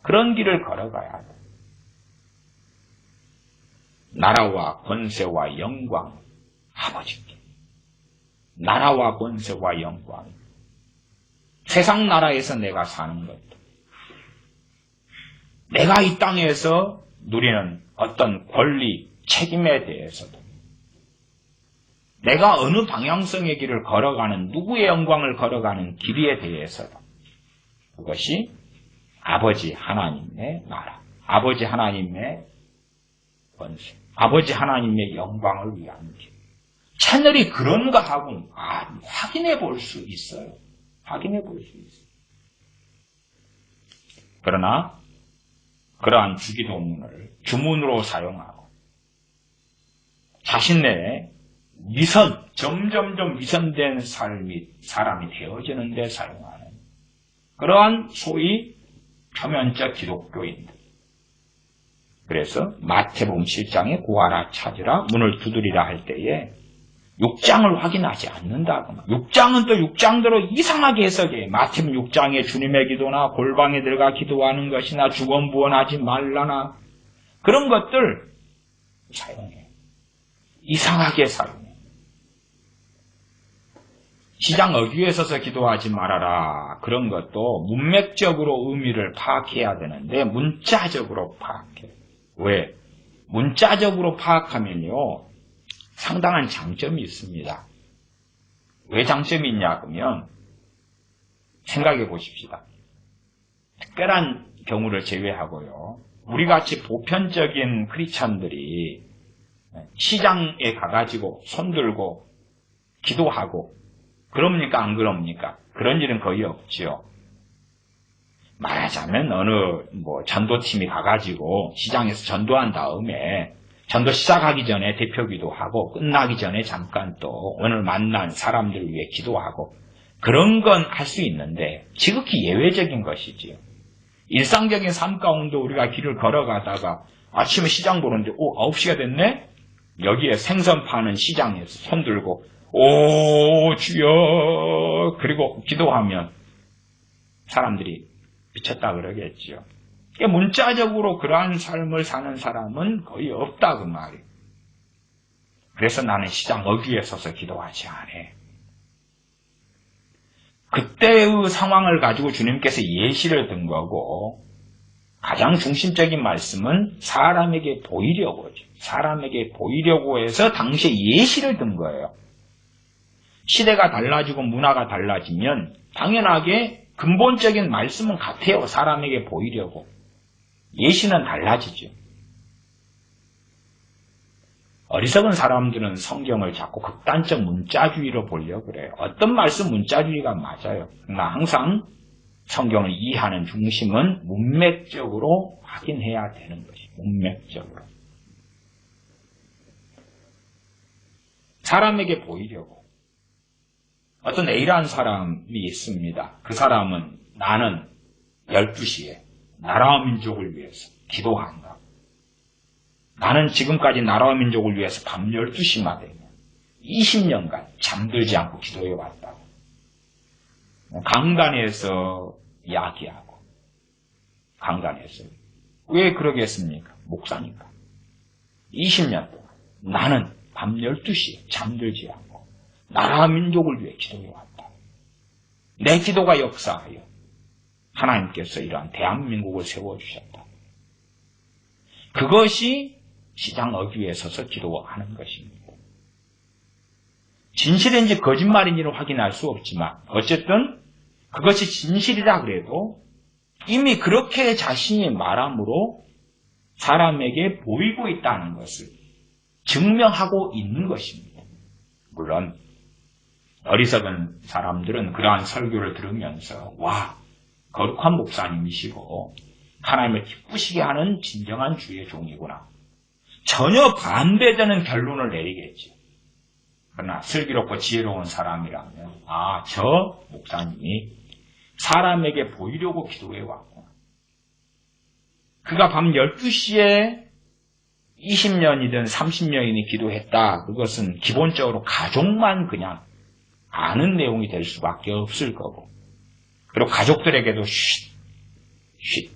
그런 길을 걸어가야 돼. 나라와 권세와 영광 아버지께. 나라와 권세와 영광. 세상 나라에서 내가 사는 것도. 내가 이 땅에서 누리는 어떤 권리, 책임에 대해서도. 내가 어느 방향성의 길을 걸어가는 누구의 영광을 걸어가는 길에 대해서도 그것이 아버지 하나님의 나라, 아버지 하나님의 권세, 아버지 하나님의 영광을 위한 길. 채널이 그런가 하고 확인해 볼 수 있어요. 확인해 볼 수 있어요. 그러나 그러한 주기도문을 주문으로 사용하고 자신 내에 점점점 위선된 사람이 되어지는 데 사용하는 그러한 소위 표면적 기독교인들. 그래서 마태복음 7장에 구하라 찾으라 문을 두드리라 할 때에 6장을 확인하지 않는다. 6장은 또 6장대로 이상하게 해석해. 마태복음 6장에 주님의 기도나 골방에 들어가 기도하는 것이나 주건부언하지 말라나 그런 것들 사용해. 이상하게 사용해. 시장 어귀에 서서 기도하지 말아라. 그런 것도 문맥적으로 의미를 파악해야 되는데 문자적으로 파악해. 왜? 문자적으로 파악하면요. 상당한 장점이 있습니다. 왜 장점이 있냐 그러면 생각해 보십시다. 특별한 경우를 제외하고요. 우리같이 보편적인 크리스찬들이 시장에 가가지고 손들고 기도하고 그럽니까 안 그럽니까? 그런 일은 거의 없지요. 말하자면 어느 전도팀이 가가지고 시장에서 전도한 다음에 전도 시작하기 전에 대표 기도하고 끝나기 전에 잠깐 또 오늘 만난 사람들을 위해 기도하고 그런 건 할 수 있는데 지극히 예외적인 것이지요. 일상적인 삶 가운데 우리가 길을 걸어가다가 아침에 시장 보는데 9시가 됐네? 여기에 생선 파는 시장에서 손들고 오 주여 그리고 기도하면 사람들이 미쳤다 그러겠지요. 문자적으로 그러한 삶을 사는 사람은 거의 없다 그 말이에요. 그래서 나는 시장 어귀에 서서 기도하지 않아. 그때의 상황을 가지고 주님께서 예시를 든 거고 가장 중심적인 말씀은 사람에게 보이려고죠. 사람에게 보이려고 해서 당시에 예시를 든 거예요. 시대가 달라지고 문화가 달라지면 당연하게 근본적인 말씀은 같아요. 사람에게 보이려고. 예시는 달라지죠. 어리석은 사람들은 성경을 자꾸 극단적 문자주의로 보려고 그래요. 어떤 말씀 문자주의가 맞아요. 그러나 항상 성경을 이해하는 중심은 문맥적으로 확인해야 되는 것이에요. 문맥적으로. 사람에게 보이려고. 어떤 A라는 사람이 있습니다. 그 사람은 나는 12시에 나라와 민족을 위해서 기도한다. 나는 지금까지 나라와 민족을 위해서 밤 12시만 되면 20년간 잠들지 않고 기도해왔다. 강단에서 이야기하고 강단에서 왜 그러겠습니까? 목사니까. 20년 동안 나는 밤 12시에 잠들지 않고 나라와 민족을 위해 기도해왔다. 내 기도가 역사하여 하나님께서 이러한 대한민국을 세워주셨다. 그것이 시장 어귀에 서서 기도하는 것입니다. 진실인지 거짓말인지를 확인할 수 없지만 어쨌든 그것이 진실이라 그래도 이미 그렇게 자신이 말함으로 사람에게 보이고 있다는 것을 증명하고 있는 것입니다. 물론 어리석은 사람들은 그러한 설교를 들으면서 와, 거룩한 목사님이시고 하나님을 기쁘시게 하는 진정한 주의 종이구나. 전혀 반대되는 결론을 내리겠지. 그러나 슬기롭고 지혜로운 사람이라면 저 목사님이 사람에게 보이려고 기도해왔구나. 그가 밤 12시에 20년이든 30년이든 기도했다. 그것은 기본적으로 가족만 그냥 아는 내용이 될 수밖에 없을 거고 그리고 가족들에게도 쉿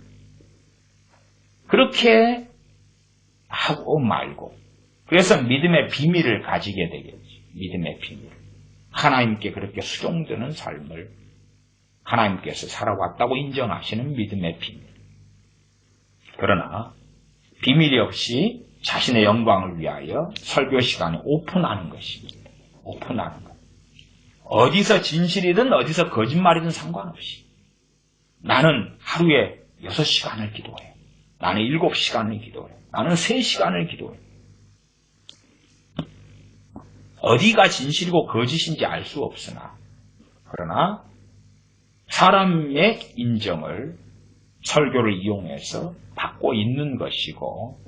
그렇게 하고 말고 그래서 믿음의 비밀을 가지게 되겠지. 믿음의 비밀. 하나님께 그렇게 수종드는 삶을 하나님께서 살아왔다고 인정하시는 믿음의 비밀. 그러나 비밀이 없이 자신의 영광을 위하여 설교 시간에 오픈하는 것입니다. 오픈하는 것. 어디서 진실이든 어디서 거짓말이든 상관없이 나는 하루에 6시간을 기도해. 나는 7시간을 기도해. 나는 3시간을 기도해. 어디가 진실이고 거짓인지 알 수 없으나 그러나 사람의 인정을 설교를 이용해서 받고 있는 것이고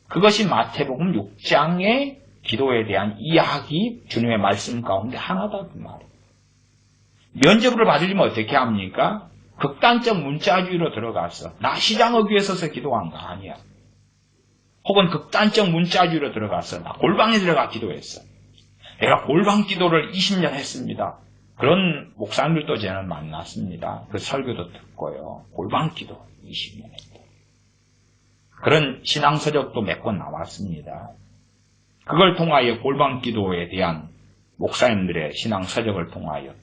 그것이 마태복음 6장의 기도에 대한 이야기 주님의 말씀 가운데 하나다 그 말이에요. 면죄부를 받으려면 어떻게 합니까? 극단적 문자주의로 들어가서 나 시장 어귀에 서서 기도한 거 아니야. 혹은 극단적 문자주의로 들어가서 나 골방에 들어가 기도했어. 내가 골방 기도를 20년 했습니다. 그런 목사님들도 저는 만났습니다. 그 설교도 듣고요. 골방 기도 20년 했다. 그런 신앙서적도 몇 권 나왔습니다. 그걸 통하여 골방 기도에 대한 목사님들의 신앙서적을 통하여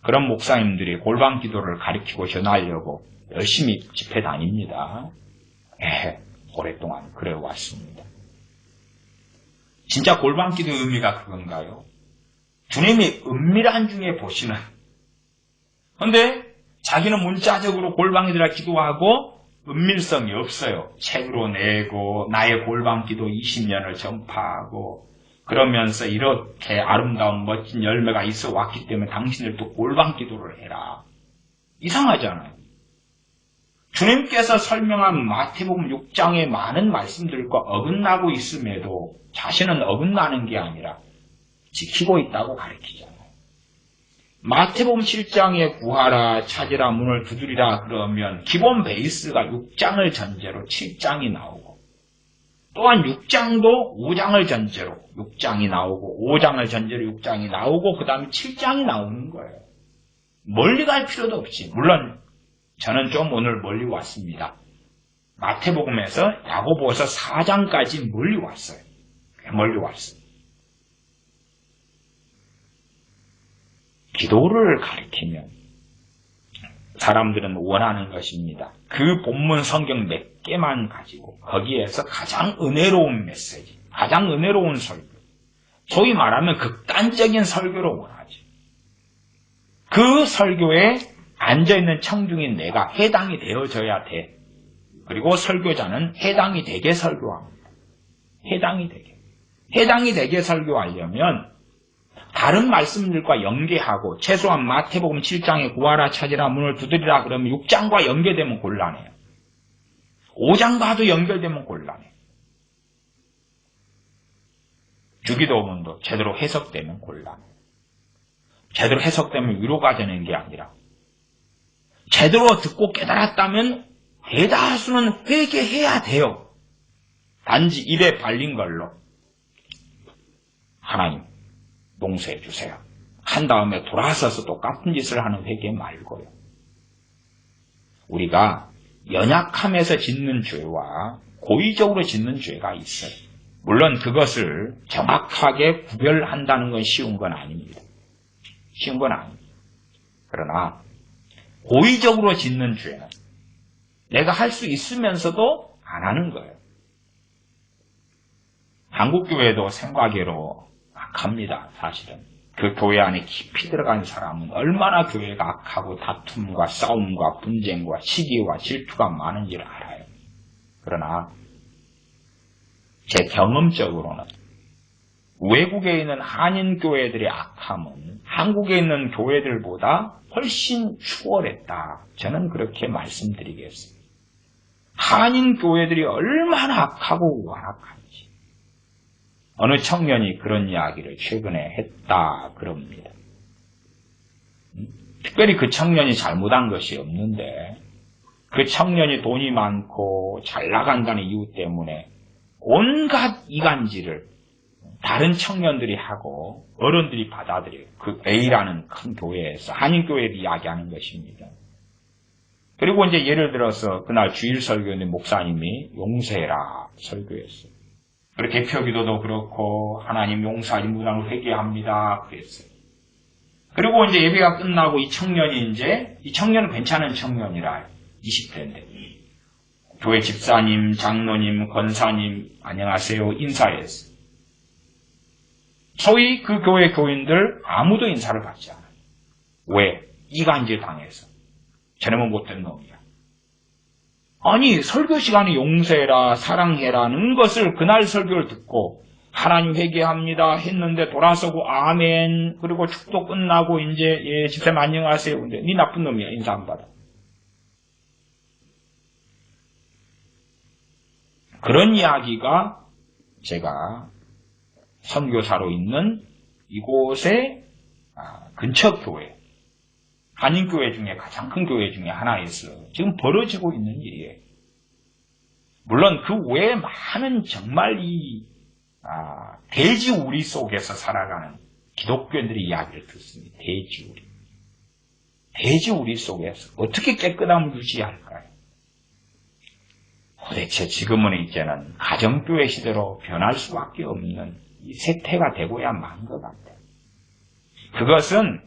그런 목사님들이 골방 기도를 가르치고 전하려고 열심히 집회 다닙니다. 오랫동안 그래왔습니다. 진짜 골방 기도의 의미가 그건가요? 주님이 은밀한 중에 보시는. 그런데 자기는 문자적으로 골방에 들어가 기도하고 은밀성이 없어요. 책으로 내고 나의 골방기도 20년을 전파하고 그러면서 이렇게 아름다운 멋진 열매가 있어 왔기 때문에 당신들도 골방기도를 해라. 이상하잖아요. 주님께서 설명한 마태복음 6장의 많은 말씀들과 어긋나고 있음에도 자신은 어긋나는 게 아니라 지키고 있다고 가르치잖아요. 마태복음 7장에 구하라, 찾으라, 문을 두드리라 그러면 기본 베이스가 6장을 전제로 7장이 나오고 또한 6장도 5장을 전제로 6장이 나오고 5장을 전제로 6장이 나오고 그 다음에 7장이 나오는 거예요. 멀리 갈 필요도 없지. 물론 저는 좀 오늘 멀리 왔습니다. 마태복음에서 야고보서 4장까지 멀리 왔어요. 꽤 멀리 왔어요. 기도를 가리키면 사람들은 원하는 것입니다. 그 본문 성경 몇 개만 가지고 거기에서 가장 은혜로운 메시지, 가장 은혜로운 설교, 소위 말하면 극단적인 설교를 원하죠. 그 설교에 앉아있는 청중인 내가 해당이 되어져야 돼. 그리고 설교자는 해당이 되게 설교합니다. 해당이 되게. 해당이 되게 설교하려면 다른 말씀들과 연계하고 최소한 마태복음 7장에 구하라, 찾으라, 문을 두드리라 그러면 6장과 연계되면 곤란해요. 5장과도 연결되면 곤란해요. 주기도문도 제대로 해석되면 곤란해요. 제대로 해석되면 위로가 되는 게 아니라 제대로 듣고 깨달았다면 대다수는 회개해야 돼요. 단지 입에 발린 걸로 하나님 용서해 주세요. 한 다음에 돌아서서 똑같은 짓을 하는 회개 말고요. 우리가 연약함에서 짓는 죄와 고의적으로 짓는 죄가 있어요. 물론 그것을 정확하게 구별한다는 건 쉬운 건 아닙니다. 쉬운 건 아닙니다. 그러나 고의적으로 짓는 죄는 내가 할 수 있으면서도 안 하는 거예요. 한국교회도 생과계로 악합니다. 사실은. 그 교회 안에 깊이 들어간 사람은 얼마나 교회가 악하고 다툼과 싸움과 분쟁과 시기와 질투가 많은지를 알아요. 그러나 제 경험적으로는 외국에 있는 한인교회들의 악함은 한국에 있는 교회들보다 훨씬 추월했다. 저는 그렇게 말씀드리겠습니다. 한인교회들이 얼마나 악하고 완악한지. 어느 청년이 그런 이야기를 최근에 했다 그럽니다. 특별히 그 청년이 잘못한 것이 없는데 그 청년이 돈이 많고 잘 나간다는 이유 때문에 온갖 이간질을 다른 청년들이 하고 어른들이 받아들여요. 그 A라는 큰 교회에서 한인교회를 이야기하는 것입니다. 그리고 이제 예를 들어서 그날 주일 설교인데 목사님이 용서해라 설교했어요. 그리고 개표기도도 그렇고 하나님 용서하지 무당을 회개합니다 그랬어요. 그리고 이제 예배가 끝나고 이 청년은 괜찮은 청년이라 20대인데 교회 집사님, 장로님, 권사님 안녕하세요 인사했어요. 소위 그 교회 교인들 아무도 인사를 받지 않아요. 왜? 이간질 당해서. 쟤네만 못된 놈이야. 아니 설교 시간에 용서해라 사랑해라는 것을 그날 설교를 듣고 하나님 회개합니다 했는데 돌아서고 아멘 그리고 축도 끝나고 이제 예 집사님 안녕하세요 근데 네 나쁜 놈이야 인사 안 받아. 그런 이야기가 제가 선교사로 있는 이곳의 근처 교회 한인교회 중에 가장 큰 교회 중에 하나에서 지금 벌어지고 있는 일이에요. 물론 그 외에 많은 정말 이 돼지우리 속에서 살아가는 기독교인들의 이야기를 듣습니다. 돼지우리 속에서 어떻게 깨끗함을 유지할까요? 도대체 지금은 이제는 가정교회 시대로 변할 수밖에 없는 이 세태가 되고야 만 것 같아요. 그것은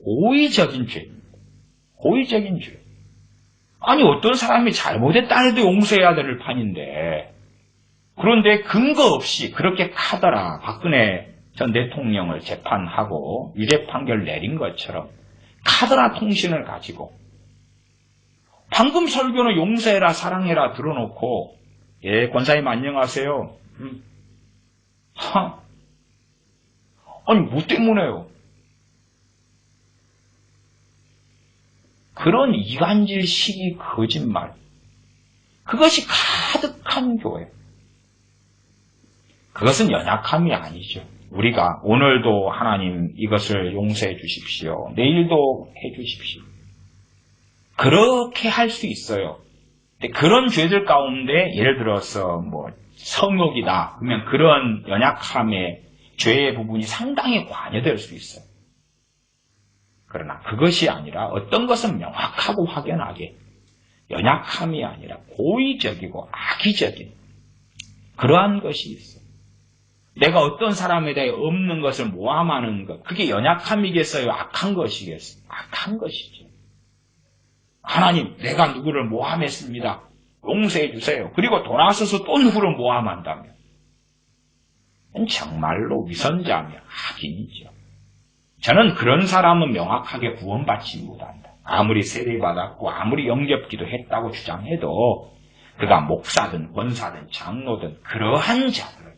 고의적인 죄입니다. 고의적인 죄. 아니 어떤 사람이 잘못했다 해도 용서해야 될 판인데 그런데 근거 없이 그렇게 카더라 박근혜 전 대통령을 재판하고 유죄 판결 내린 것처럼 카더라 통신을 가지고 방금 설교는 용서해라, 사랑해라 들어놓고, 예, 권사님 안녕하세요. 아니, 뭐 때문에요? 그런 이간질, 시기, 거짓말. 그것이 가득한 교회. 그것은 연약함이 아니죠. 우리가 오늘도 하나님 이것을 용서해 주십시오. 내일도 해 주십시오. 그렇게 할 수 있어요. 근데 그런 죄들 가운데 예를 들어서 뭐 성욕이다. 그러면 그런 연약함의 죄의 부분이 상당히 관여될 수 있어요. 그러나 그것이 아니라 어떤 것은 명확하고 확연하게 연약함이 아니라 고의적이고 악의적인 그러한 것이 있어요. 내가 어떤 사람에 대해 없는 것을 모함하는 것, 그게 연약함이겠어요? 악한 것이겠어요? 악한 것이죠. 하나님, 내가 누구를 모함했습니다. 용서해 주세요. 그리고 돌아서서 또 누구를 모함한다면 정말로 위선자며 악인이죠. 저는 그런 사람은 명확하게 구원받지 못한다. 아무리 세례받았고 아무리 영접기도 했다고 주장해도 그가 목사든 권사든 장로든 그러한 자들을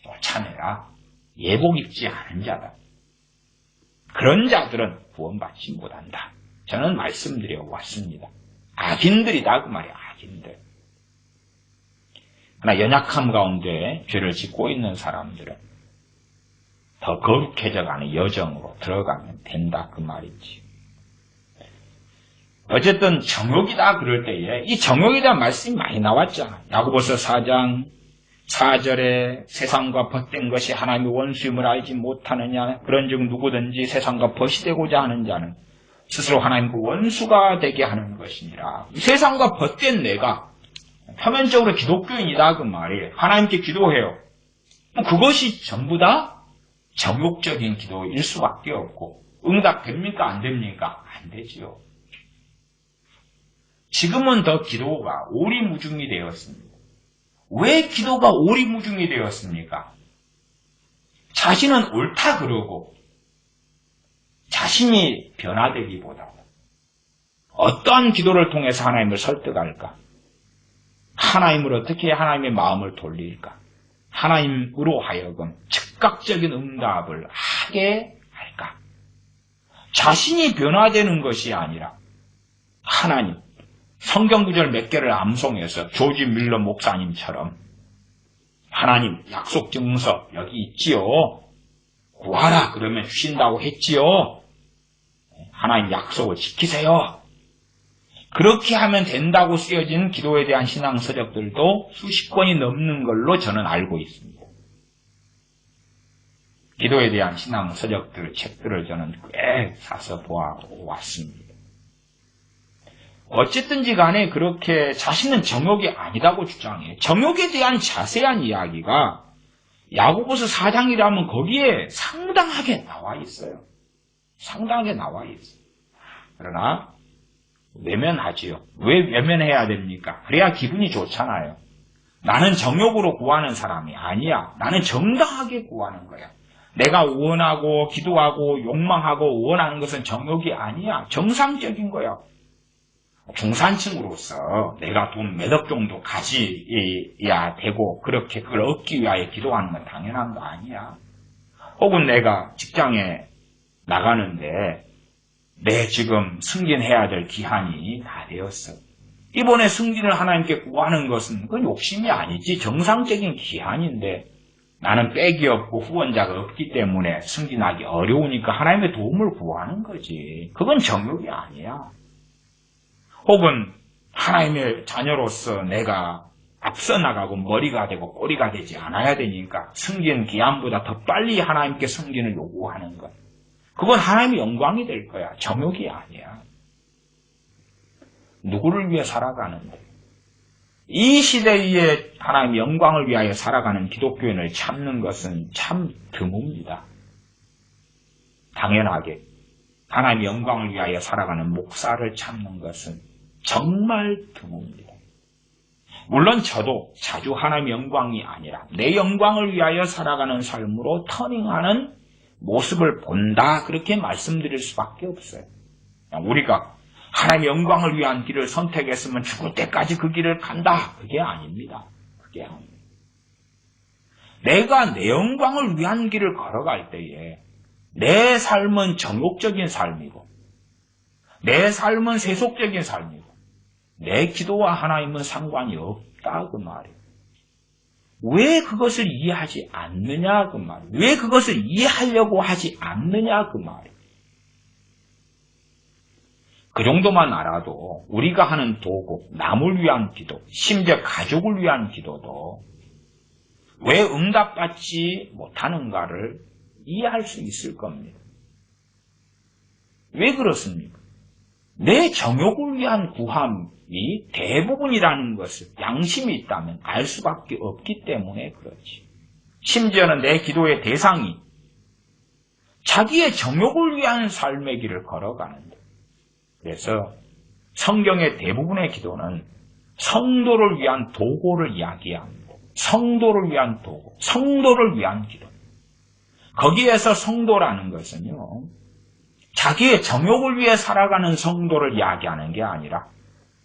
쫓아내라. 예복 입지 않은 자다. 그런 자들은 구원받지 못한다. 저는 말씀드려 왔습니다. 악인들이다 그 말이야. 악인들. 그러나 연약함 가운데 죄를 짓고 있는 사람들은 더 거룩해져가는 여정으로 들어가면 된다 그 말이지. 어쨌든 정욕이다 그럴 때에 이 정욕에 대한 말씀이 많이 나왔잖아. 야고보서 4장 4절에 세상과 벗된 것이 하나님의 원수임을 알지 못하느냐. 그런즉 누구든지 세상과 벗이 되고자 하는 자는 스스로 하나님 그 원수가 되게 하는 것이니라. 세상과 벗된 내가 표면적으로 기독교인이다 그 말이에요. 하나님께 기도해요. 그것이 전부 다 정욕적인 기도일 수밖에 없고 응답됩니까? 안 됩니까? 안 되지요. 지금은 더 기도가 오리무중이 되었습니다. 왜 기도가 오리무중이 되었습니까? 자신은 옳다 그러고 자신이 변화되기보다 어떠한 기도를 통해서 하나님을 설득할까? 하나님을 어떻게 하나님의 마음을 돌릴까? 하나님으로 하여금 즉각적인 응답을 하게 할까? 자신이 변화되는 것이 아니라 하나님, 성경 구절 몇 개를 암송해서 조지 밀러 목사님처럼 하나님 약속 증서 여기 있지요. 구하라 그러면 주신다고 했지요. 하나님 약속을 지키세요. 그렇게 하면 된다고 쓰여진 기도에 대한 신앙 서적들도 수십 권이 넘는 걸로 저는 알고 있습니다. 기도에 대한 신앙 서적들, 책들을 저는 꽤 사서 보아왔습니다. 어쨌든지 간에 그렇게 자신은 정욕이 아니라고 주장해요. 정욕에 대한 자세한 이야기가 야고보서 4장이라면 거기에 상당하게 나와 있어요. 상당하게 나와 있어요. 그러나 외면하지요. 왜 외면해야 됩니까? 그래야 기분이 좋잖아요. 나는 정욕으로 구하는 사람이 아니야. 나는 정당하게 구하는 거야. 내가 원하고 기도하고 욕망하고 원하는 것은 정욕이 아니야. 정상적인 거야. 중산층으로서 내가 돈 몇 억 정도 가지야 되고 그렇게 그걸 얻기 위하여 기도하는 건 당연한 거 아니야. 혹은 내가 직장에 나가는데 내 지금 승진해야 될 기한이 다 되었어. 이번에 승진을 하나님께 구하는 것은 그건 욕심이 아니지. 정상적인 기한인데 나는 백이 없고 후원자가 없기 때문에 승진하기 어려우니까 하나님의 도움을 구하는 거지. 그건 정욕이 아니야. 혹은 하나님의 자녀로서 내가 앞서 나가고 머리가 되고 꼬리가 되지 않아야 되니까 승진 기한보다 더 빨리 하나님께 승진을 요구하는 것. 그건 하나님의 영광이 될 거야. 정욕이 아니야. 누구를 위해 살아가는데? 이 시대에 하나님의 영광을 위하여 살아가는 기독교인을 찾는 것은 참 드뭅니다. 당연하게 하나님의 영광을 위하여 살아가는 목사를 찾는 것은 정말 드뭅니다. 물론 저도 자주 하나님의 영광이 아니라 내 영광을 위하여 살아가는 삶으로 터닝하는 모습을 본다. 그렇게 말씀드릴 수밖에 없어요. 우리가 하나님의 영광을 위한 길을 선택했으면 죽을 때까지 그 길을 간다. 그게 아닙니다. 그게 아닙니다. 내가 내 영광을 위한 길을 걸어갈 때에 내 삶은 정욕적인 삶이고 내 삶은 세속적인 삶이고 내 기도와 하나님은 상관이 없다 그 말이에요. 왜 그것을 이해하지 않느냐 그 말이에요. 왜 그것을 이해하려고 하지 않느냐 그 말이에요. 그 정도만 알아도 우리가 하는 도구, 남을 위한 기도, 심지어 가족을 위한 기도도 왜 응답받지 못하는가를 이해할 수 있을 겁니다. 왜 그렇습니까? 내 정욕을 위한 구함이 대부분이라는 것을 양심이 있다면 알 수밖에 없기 때문에 그렇지. 심지어는 내 기도의 대상이 자기의 정욕을 위한 삶의 길을 걸어가는데, 그래서 성경의 대부분의 기도는 성도를 위한 도구를 이야기합니다. 성도를 위한 도구, 성도를 위한 기도. 거기에서 성도라는 것은요, 자기의 정욕을 위해 살아가는 성도를 이야기하는 게 아니라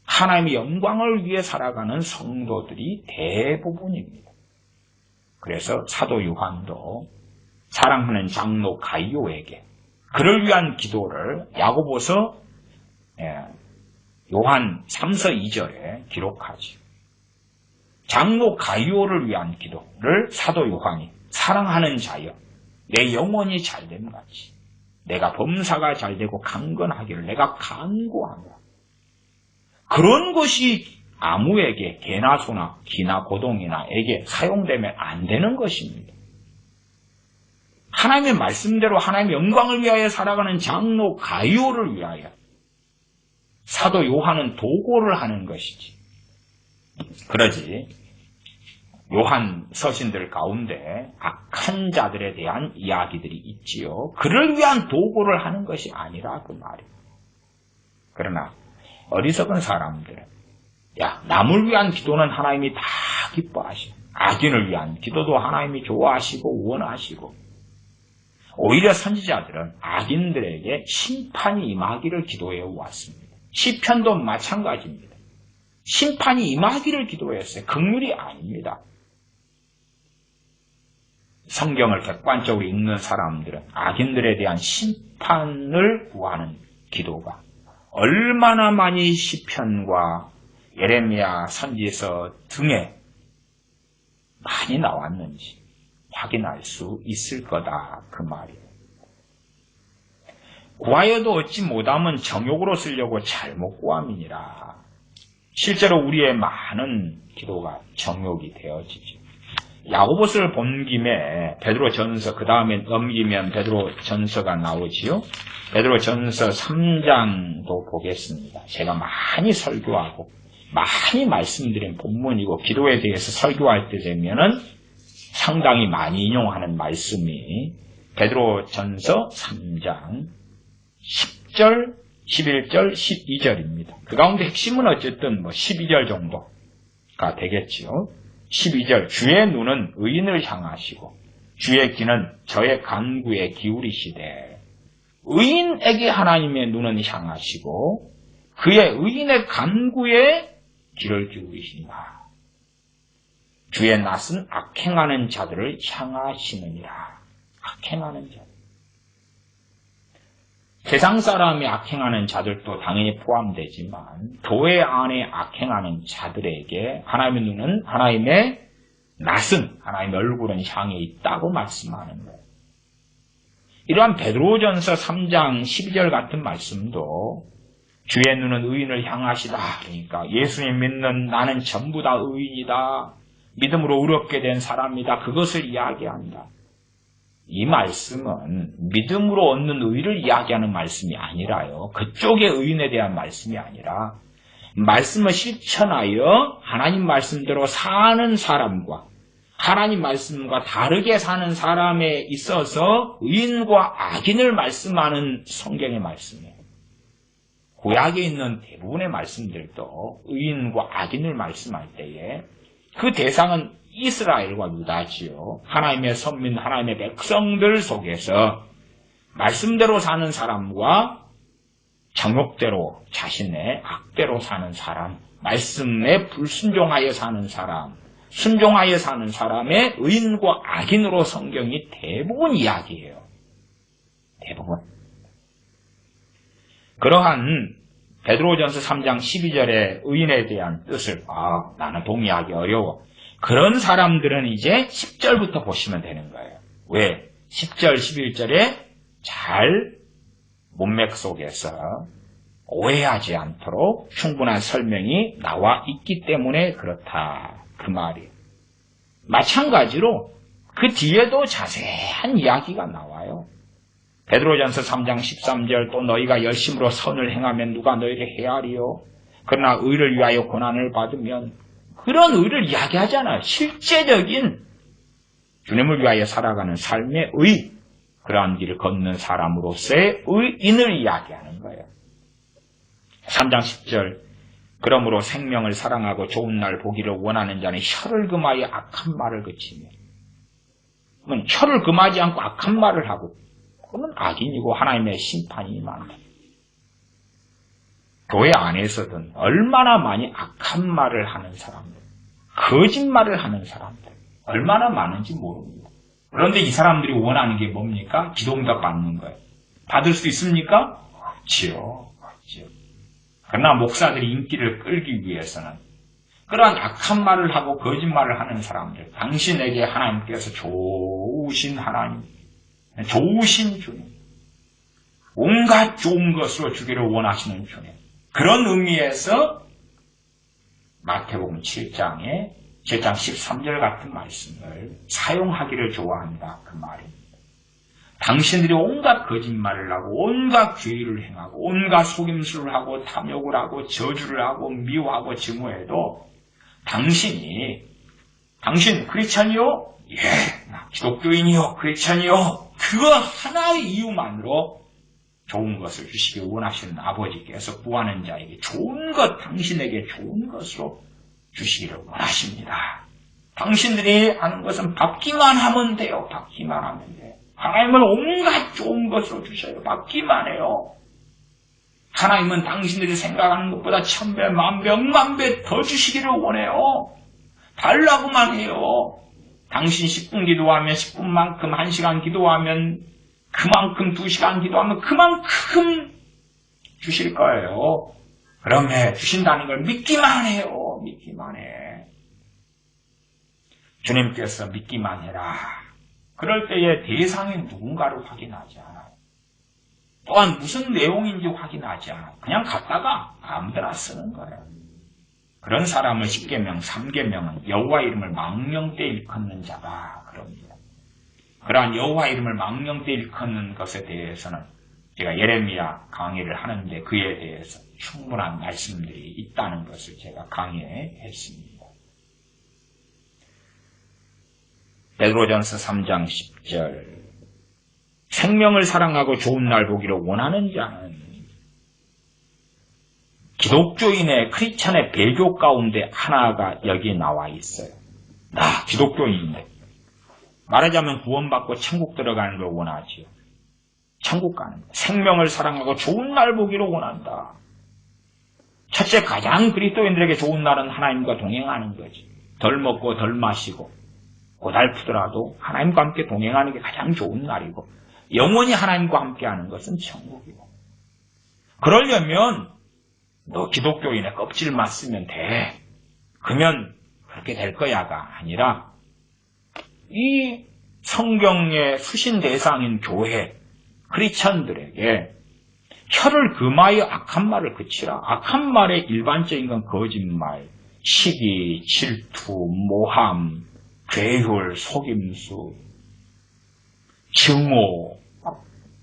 하나님의 영광을 위해 살아가는 성도들이 대부분입니다. 그래서 사도 요한도 사랑하는 장로 가이오에게 그를 위한 기도를 야고보서 요한 3서 2절에 기록하지. 장로 가이오를 위한 기도를 사도 요한이 사랑하는 자여 내 영혼이 잘됨 같이 내가 범사가 잘되고 강건하기를 내가 간구한다. 그런 것이 아무에게 개나 소나 기나 고동이나 에게 사용되면 안 되는 것입니다. 하나님의 말씀대로 하나님의 영광을 위하여 살아가는 장로 가이오를 위하여 사도 요한은 도고를 하는 것이지. 그러지 요한 서신들 가운데 악한 자들에 대한 이야기들이 있지요. 그를 위한 도구를 하는 것이 아니라 그 말이에요. 그러나 어리석은 사람들은 남을 위한 기도는 하나님이 다 기뻐하시고 악인을 위한 기도도 하나님이 좋아하시고 원하시고 오히려 선지자들은 악인들에게 심판이 임하기를 기도해 왔습니다. 시편도 마찬가지입니다. 심판이 임하기를 기도했어요. 긍휼이 아닙니다. 성경을 객관적으로 읽는 사람들은 악인들에 대한 심판을 구하는 기도가 얼마나 많이 시편과 예레미야 선지서 등에 많이 나왔는지 확인할 수 있을 거다 그 말이에요. 구하여도 얻지 못하면 정욕으로 쓰려고 잘못 구함이니라. 실제로 우리의 많은 기도가 정욕이 되어지죠. 야고보서를 본 김에 베드로전서 그 다음에 넘기면 베드로전서가 나오지요. 베드로전서 3장도 보겠습니다. 제가 많이 설교하고 많이 말씀드린 본문이고 기도에 대해서 설교할 때 되면은 상당히 많이 인용하는 말씀이 베드로전서 3장 10절, 11절, 12절입니다. 그 가운데 핵심은 어쨌든 12절 정도가 되겠지요. 12절 주의 눈은 의인을 향하시고 주의 귀는 저의 간구에 기울이시되 의인에게 하나님의 눈은 향하시고 그의 의인의 간구에 귀를 기울이신다. 주의 낯은 악행하는 자들을 향하시느니라. 악행하는 자들. 세상 사람이 악행하는 자들도 당연히 포함되지만 교회 안에 악행하는 자들에게 하나님의 눈은 하나님의 낯은 하나님의 얼굴은 향해 있다고 말씀하는 거예요. 이러한 베드로전서 3장 12절 같은 말씀도 주의 눈은 의인을 향하시다. 그러니까 예수님 믿는 나는 전부 다 의인이다. 믿음으로 의롭게 된 사람이다. 그것을 이야기한다. 이 말씀은 믿음으로 얻는 의를 이야기하는 말씀이 아니라요. 그쪽의 의인에 대한 말씀이 아니라 말씀을 실천하여 하나님 말씀대로 사는 사람과 하나님 말씀과 다르게 사는 사람에 있어서 의인과 악인을 말씀하는 성경의 말씀이에요. 구약에 있는 대부분의 말씀들도 의인과 악인을 말씀할 때에 그 대상은 이스라엘과 유다지요. 하나님의 선민, 하나님의 백성들 속에서 말씀대로 사는 사람과 정욕대로 자신의 악대로 사는 사람, 말씀에 불순종하여 사는 사람, 순종하여 사는 사람의 의인과 악인으로 성경이 대부분 이야기해요. 대부분. 그러한 베드로전서 3장 12절의 의인에 대한 뜻을 나는 동의하기 어려워. 그런 사람들은 이제 10절부터 보시면 되는 거예요. 왜? 10절, 11절에 잘 문맥 속에서 오해하지 않도록 충분한 설명이 나와 있기 때문에 그렇다. 그 말이에요. 마찬가지로 그 뒤에도 자세한 이야기가 나와요. 베드로전서 3장 13절 또 너희가 열심으로 선을 행하면 누가 너희를 헤아리요. 그러나 의를 위하여 고난을 받으면 그런 의를 이야기하잖아요. 실제적인 주님을 위하여 살아가는 삶의 의, 그러한 길을 걷는 사람으로서의 의인을 이야기하는 거예요. 3장 10절 그러므로 생명을 사랑하고 좋은 날 보기를 원하는 자는 혀를 금하여 악한 말을 그치며 혀를 금하지 않고 악한 말을 하고 그러면 악인이고 하나님의 심판이 임한다. 교회 안에서든 얼마나 많이 악한 말을 하는 사람들, 거짓말을 하는 사람들 얼마나 많은지 모릅니다. 그런데 이 사람들이 원하는 게 뭡니까? 기도응답 받는 거예요. 받을 수 있습니까? 없지요. 그러나 목사들이 인기를 끌기 위해서는 그러한 악한 말을 하고 거짓말을 하는 사람들, 당신에게 하나님께서 좋으신 하나님, 좋으신 주님, 온갖 좋은 것으로 주기를 원하시는 주님, 그런 의미에서 마태복음 7장 13절 같은 말씀을 사용하기를 좋아한다. 그 말입니다. 당신들이 온갖 거짓말을 하고 온갖 죄를 행하고 온갖 속임수를 하고 탐욕을 하고 저주를 하고 미워하고 증오해도 당신 크리스찬이요? 예, 나 기독교인이요, 크리스찬이요. 그거 하나의 이유만으로 좋은 것을 주시기 원하시는 아버지께서 구하는 자에게 좋은 것, 당신에게 좋은 것으로 주시기를 원하십니다. 당신들이 하는 것은 받기만 하면 돼요. 받기만 하면 돼요. 하나님은 온갖 좋은 것으로 주셔요. 받기만 해요. 하나님은 당신들이 생각하는 것보다 1000배, 10,000배, 10,000배 더 주시기를 원해요. 달라고만 해요. 당신 10분 기도하면 10분만큼 1시간 기도하면 그만큼 2시간 기도하면 그만큼 주실 거예요. 그러면 주신다는 걸 믿기만 해요. 믿기만 해. 주님께서 믿기만 해라. 그럴 때에 대상이 누군가를 확인하지 않아요. 또한 무슨 내용인지 확인하지 않아요. 그냥 갖다가 아무데나 쓰는 거예요. 그런 사람을 10계명, 3계명은 여호와 이름을 망령되이 일컫는 자가 그럽니다. 그러한 여호와 이름을 망령되이 일컫는 것에 대해서는 제가 예레미야 강의를 하는데 그에 대해서 충분한 말씀들이 있다는 것을 제가 강의했습니다. 베드로전서 3장 10절 생명을 사랑하고 좋은 날 보기를 원하는 자는 기독교인의 크리스찬의 배교 가운데 하나가 여기 나와 있어요. 나 기독교인인데 말하자면 구원받고 천국 들어가는 걸 원하지요. 천국 가는 거. 생명을 사랑하고 좋은 날 보기를 원한다. 첫째 가장 그리스도인들에게 좋은 날은 하나님과 동행하는 거지. 덜 먹고 덜 마시고 고달프더라도 하나님과 함께 동행하는 게 가장 좋은 날이고 영원히 하나님과 함께하는 것은 천국이고 그러려면 너 기독교인의 껍질만 쓰면 돼. 그러면 그렇게 될 거야가 아니라 이 성경의 수신 대상인 교회 크리스천들에게 혀를 금하여 악한 말을 그치라. 악한 말의 일반적인 건 거짓말, 시기, 질투, 모함, 괴율, 속임수, 증오,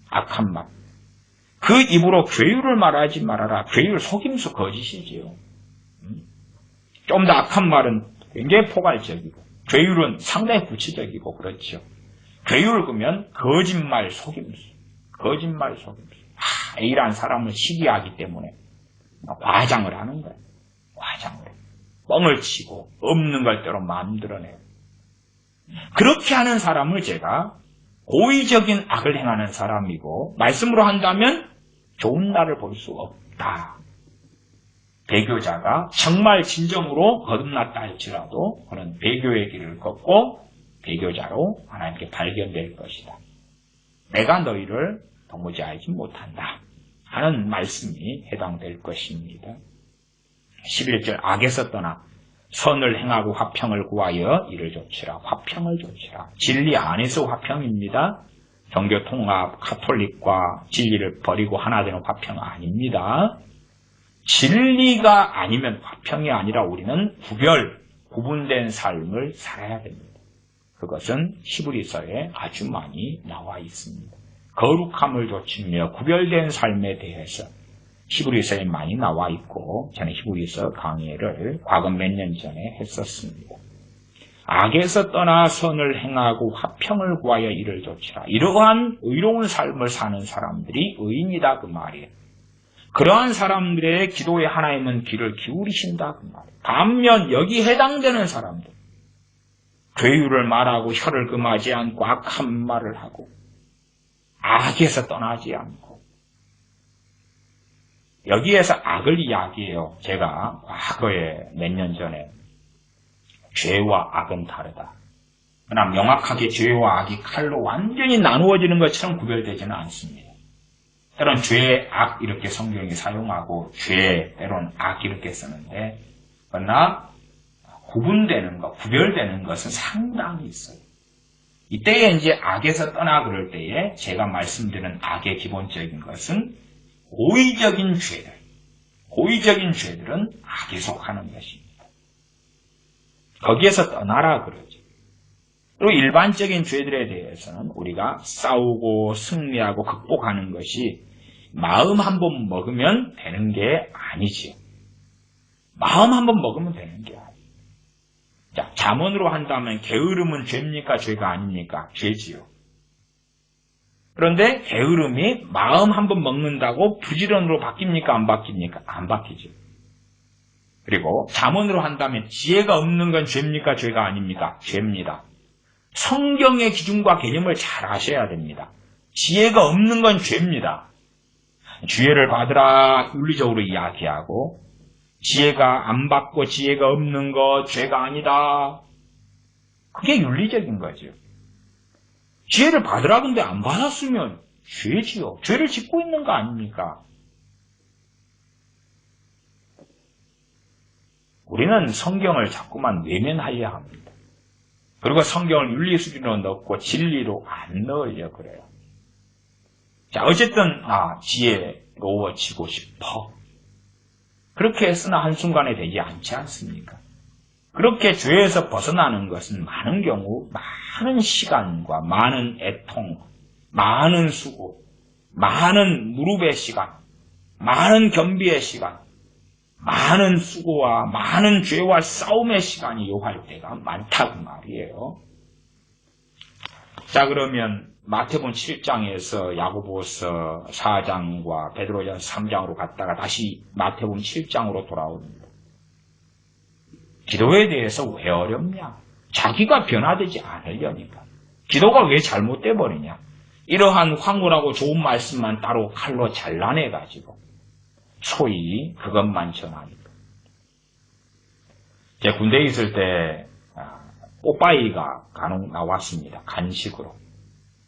악한 말. 그 입으로 괴율을 말하지 말아라. 괴율, 속임수, 거짓이지요. 좀 더 악한 말은 굉장히 포괄적이고 괴율은 상당히 구체적이고 그렇죠. 괴율 그러면 거짓말, 속임수. 거짓말, 속임수. A라는 사람을 시기하기 때문에 과장을 하는 거예요. 과장을 해요. 뻥을 치고 없는 걸 대로 만들어내요. 그렇게 하는 사람을 제가 고의적인 악을 행하는 사람이고 말씀으로 한다면 좋은 날을 볼 수 없다. 배교자가 정말 진정으로 거듭났다 할지라도 그는 배교의 길을 걷고 배교자로 하나님께 발견될 것이다. 내가 너희를 도무지 알지 못한다 하는 말씀이 해당될 것입니다. 11절 악에서 떠나 선을 행하고 화평을 구하여 이를 좇으라. 화평을 좇으라. 진리 안에서 화평입니다. 종교 통합, 카톨릭과 진리를 버리고 하나 되는 화평 아닙니다. 진리가 아니면 화평이 아니라 우리는 구분된 삶을 살아야 됩니다. 그것은 히브리서에 아주 많이 나와 있습니다. 거룩함을 좇으며 구별된 삶에 대해서 히브리서에 많이 나와 있고 저는 히브리서 강의를 과거 몇 년 전에 했었습니다. 악에서 떠나 선을 행하고 화평을 구하여 이를 좇으라. 이러한 의로운 삶을 사는 사람들이 의인이다 그 말이에요. 그러한 사람들의 기도에 하나님은 귀를 기울이신다 그 말이에요. 반면 여기 해당되는 사람들 괴유를 말하고 혀를 금하지 않고 악한 말을 하고 악에서 떠나지 않고 여기에서 악을 이야기해요. 제가 과거에 몇 년 전에 죄와 악은 다르다. 그러나 명확하게 죄와 악이 칼로 완전히 나누어지는 것처럼 구별되지는 않습니다. 때론 죄, 악 이렇게 성경이 사용하고 죄, 때론 악 이렇게 쓰는데 그러나 구분되는 것, 구별되는 것은 상당히 있어요. 이때에 이제 악에서 떠나 그럴 때에 제가 말씀드리는 악의 기본적인 것은 고의적인 죄들. 고의적인 죄들은 악에 속하는 것입니다. 거기에서 떠나라 그러죠. 그리고 일반적인 죄들에 대해서는 우리가 싸우고 승리하고 극복하는 것이 마음 한번 먹으면 되는 게 아니지요. 마음 한번 먹으면 되는 게 아니에요. 자, 잠언으로 한다면 게으름은 죄입니까? 죄가 아닙니까? 죄지요. 그런데 게으름이 마음 한번 먹는다고 부지런으로 바뀝니까? 안 바뀝니까? 안 바뀌죠. 그리고 잠언으로 한다면 지혜가 없는 건 죄입니까? 죄가 아닙니까? 죄입니다. 성경의 기준과 개념을 잘 아셔야 됩니다. 지혜가 없는 건 죄입니다. 지혜를 받으라 윤리적으로 이야기하고 지혜가 안 받고 지혜가 없는 것 죄가 아니다. 그게 윤리적인 거죠. 지혜를 받으라 근데 안 받았으면 죄지요. 죄를 짓고 있는 거 아닙니까? 우리는 성경을 자꾸만 외면하려 합니다. 그리고 성경을 윤리 수준으로 넣고 진리로 안 넣으려 그래요. 자, 어쨌든 지혜로워지고 싶어. 그렇게 했으나 한순간에 되지 않지 않습니까? 그렇게 죄에서 벗어나는 것은 많은 경우 많은 시간과 많은 애통, 많은 수고, 많은 무릎의 시간, 많은 겸비의 시간, 많은 수고와 많은 죄와 싸움의 시간이 요할 때가 많다고 말이에요. 자, 그러면 마태복음 7장에서 야고보서 4장과 베드로전서 3장으로 갔다가 다시 마태복음 7장으로 돌아옵니다. 기도에 대해서 왜 어렵냐? 자기가 변화되지 않으려니까. 기도가 왜 잘못돼 버리냐? 이러한 황홀하고 좋은 말씀만 따로 칼로 잘라내가지고 소위 그것만 전하니까. 제가 군대에 있을 때 뽀빠이가 간혹 나왔습니다. 간식으로.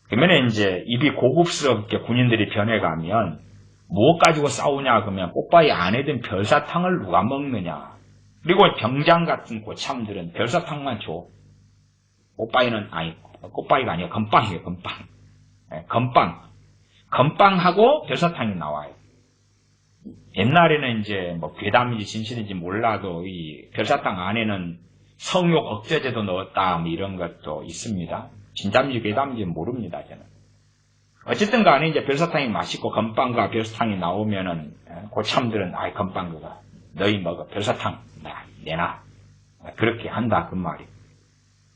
그러면 이제 입이 고급스럽게 군인들이 변해가면 무엇 가지고 싸우냐 그러면 뽀빠이 안에 든 별사탕을 누가 먹느냐. 그리고 병장 같은 고참들은 별사탕만 줘. 뽀빠이가 아니에요. 건빵이에요. 건빵. 네, 건빵하고 별사탕이 나와요. 옛날에는 이제 괴담인지 진실인지 몰라도 이 별사탕 안에는 성욕 억제제도 넣었다 이런 것도 있습니다. 진짜인지 괴담인지 모릅니다. 저는. 어쨌든 간에 이제 별사탕이 맛있고 건빵과 별사탕이 나오면은 고참들은 건빵 그거 너희 먹어 별사탕 내놔 그렇게 한다 그 말이에요.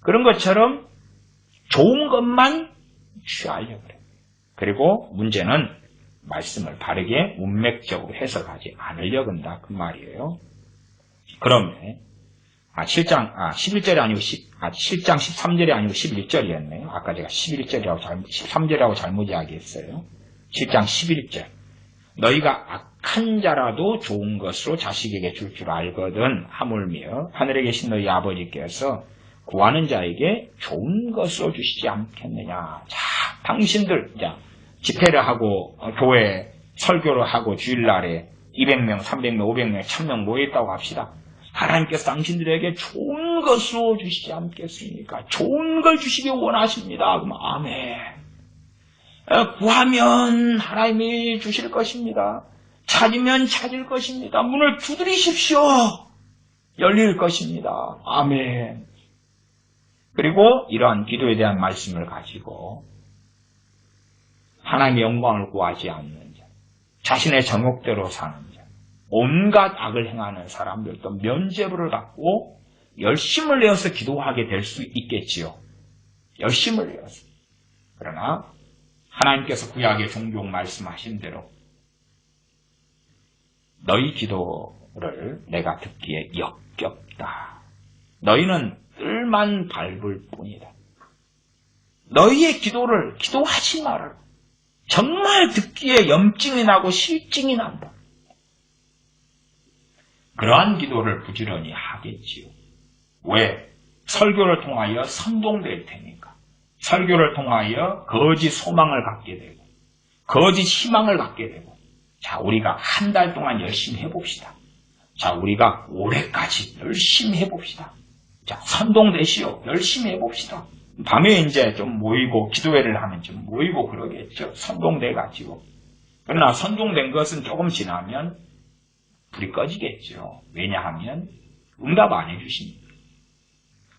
그런 것처럼 좋은 것만 취하려고 그래요. 그리고 문제는 말씀을 바르게 문맥적으로 해석하지 않으려고 한다 그 말이에요. 그러면 7장 11절이 아니고 7장 13절이 아니고 11절이었네요. 아까 제가 11절이라고 13절이라고 잘못 이야기했어요. 7장 11절. 너희가 악한 자라도 좋은 것으로 자식에게 줄 줄 알거든. 하물며 하늘에 계신 너희 아버지께서 구하는 자에게 좋은 것으로 주시지 않겠느냐. 자, 당신들 집회를 하고 교회 설교를 하고 주일날에 200명, 300명, 500명, 1000명 모여있다고 합시다. 하나님께서 당신들에게 좋은 것으로 주시지 않겠습니까? 좋은 걸 주시기 원하십니다. 그럼 아멘. 구하면 하나님이 주실 것입니다. 찾으면 찾을 것입니다. 문을 두드리십시오. 열릴 것입니다. 아멘. 그리고 이러한 기도에 대한 말씀을 가지고 하나님의 영광을 구하지 않는 자, 자신의 정욕대로 사는 자, 온갖 악을 행하는 사람들도 면죄부를 갖고 열심을 내어서 기도하게 될 수 있겠지요. 열심을 내어서. 그러나 하나님께서 구약에 종종 말씀하신 대로 너희 기도를 내가 듣기에 역겹다. 너희는 뜰만 밟을 뿐이다. 너희의 기도를 기도하지 말아라. 정말 듣기에 염증이 나고 실증이 난다. 그러한 기도를 부지런히 하겠지요. 왜? 설교를 통하여 선동될 테니까. 설교를 통하여 거짓 소망을 갖게 되고 거짓 희망을 갖게 되고 자, 우리가 한 달 동안 열심히 해봅시다. 자, 우리가 올해까지 열심히 해봅시다. 자, 선동되시오. 열심히 해봅시다. 밤에 이제 좀 모이고 기도회를 하면 좀 모이고 그러겠죠. 선동돼가지고. 그러나 선동된 것은 조금 지나면 불이 꺼지겠죠. 왜냐하면 응답 안 해주십니다.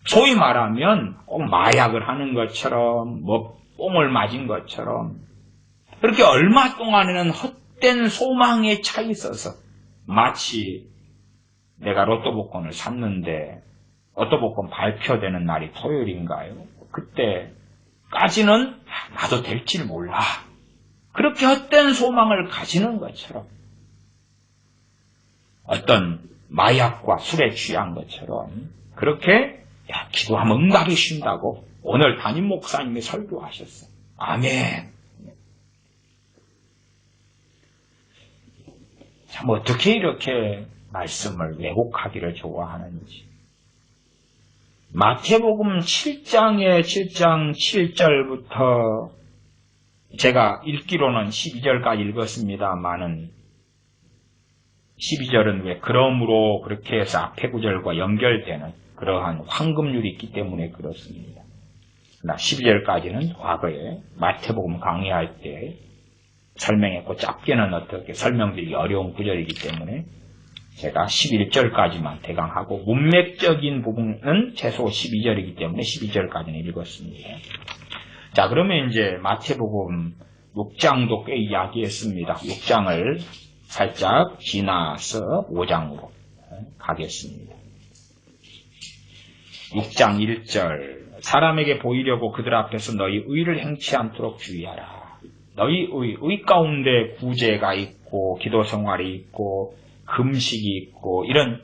소위 말하면 꼭 마약을 하는 것처럼 뽕을 맞은 것처럼 그렇게 얼마 동안에는 헛된 소망에 차 있어서 마치 내가 로또 복권을 샀는데 로또 복권 발표되는 날이 토요일인가요? 그때까지는 나도 될지 몰라. 그렇게 헛된 소망을 가지는 것처럼 어떤 마약과 술에 취한 것처럼 그렇게 기도하면 응답이 쉰다고 오늘 담임 목사님이 설교하셨어요. 아멘. 참 어떻게 이렇게 말씀을 왜곡하기를 좋아하는지. 마태복음 7장 7절부터 제가 읽기로는 12절까지 읽었습니다만은 12절은 왜 그러므로 그렇게 해서 앞에 구절과 연결되는 그러한 황금률이 있기 때문에 그렇습니다. 그러나 12절까지는 과거에 마태복음 강의할 때 설명했고 짧게는 어떻게 설명드리기 어려운 구절이기 때문에 제가 11절까지만 대강 하고 문맥적인 부분은 최소 12절이기 때문에 12절까지는 읽었습니다. 자, 그러면 이제 마태복음 6장도 꽤 이야기했습니다. 6장을 살짝 지나서 5장으로 가겠습니다. 6장 1절 사람에게 보이려고 그들 앞에서 너희 의를 행치 않도록 주의하라. 너희 의 가운데 구제가 있고 기도 생활이 있고 금식이 있고 이런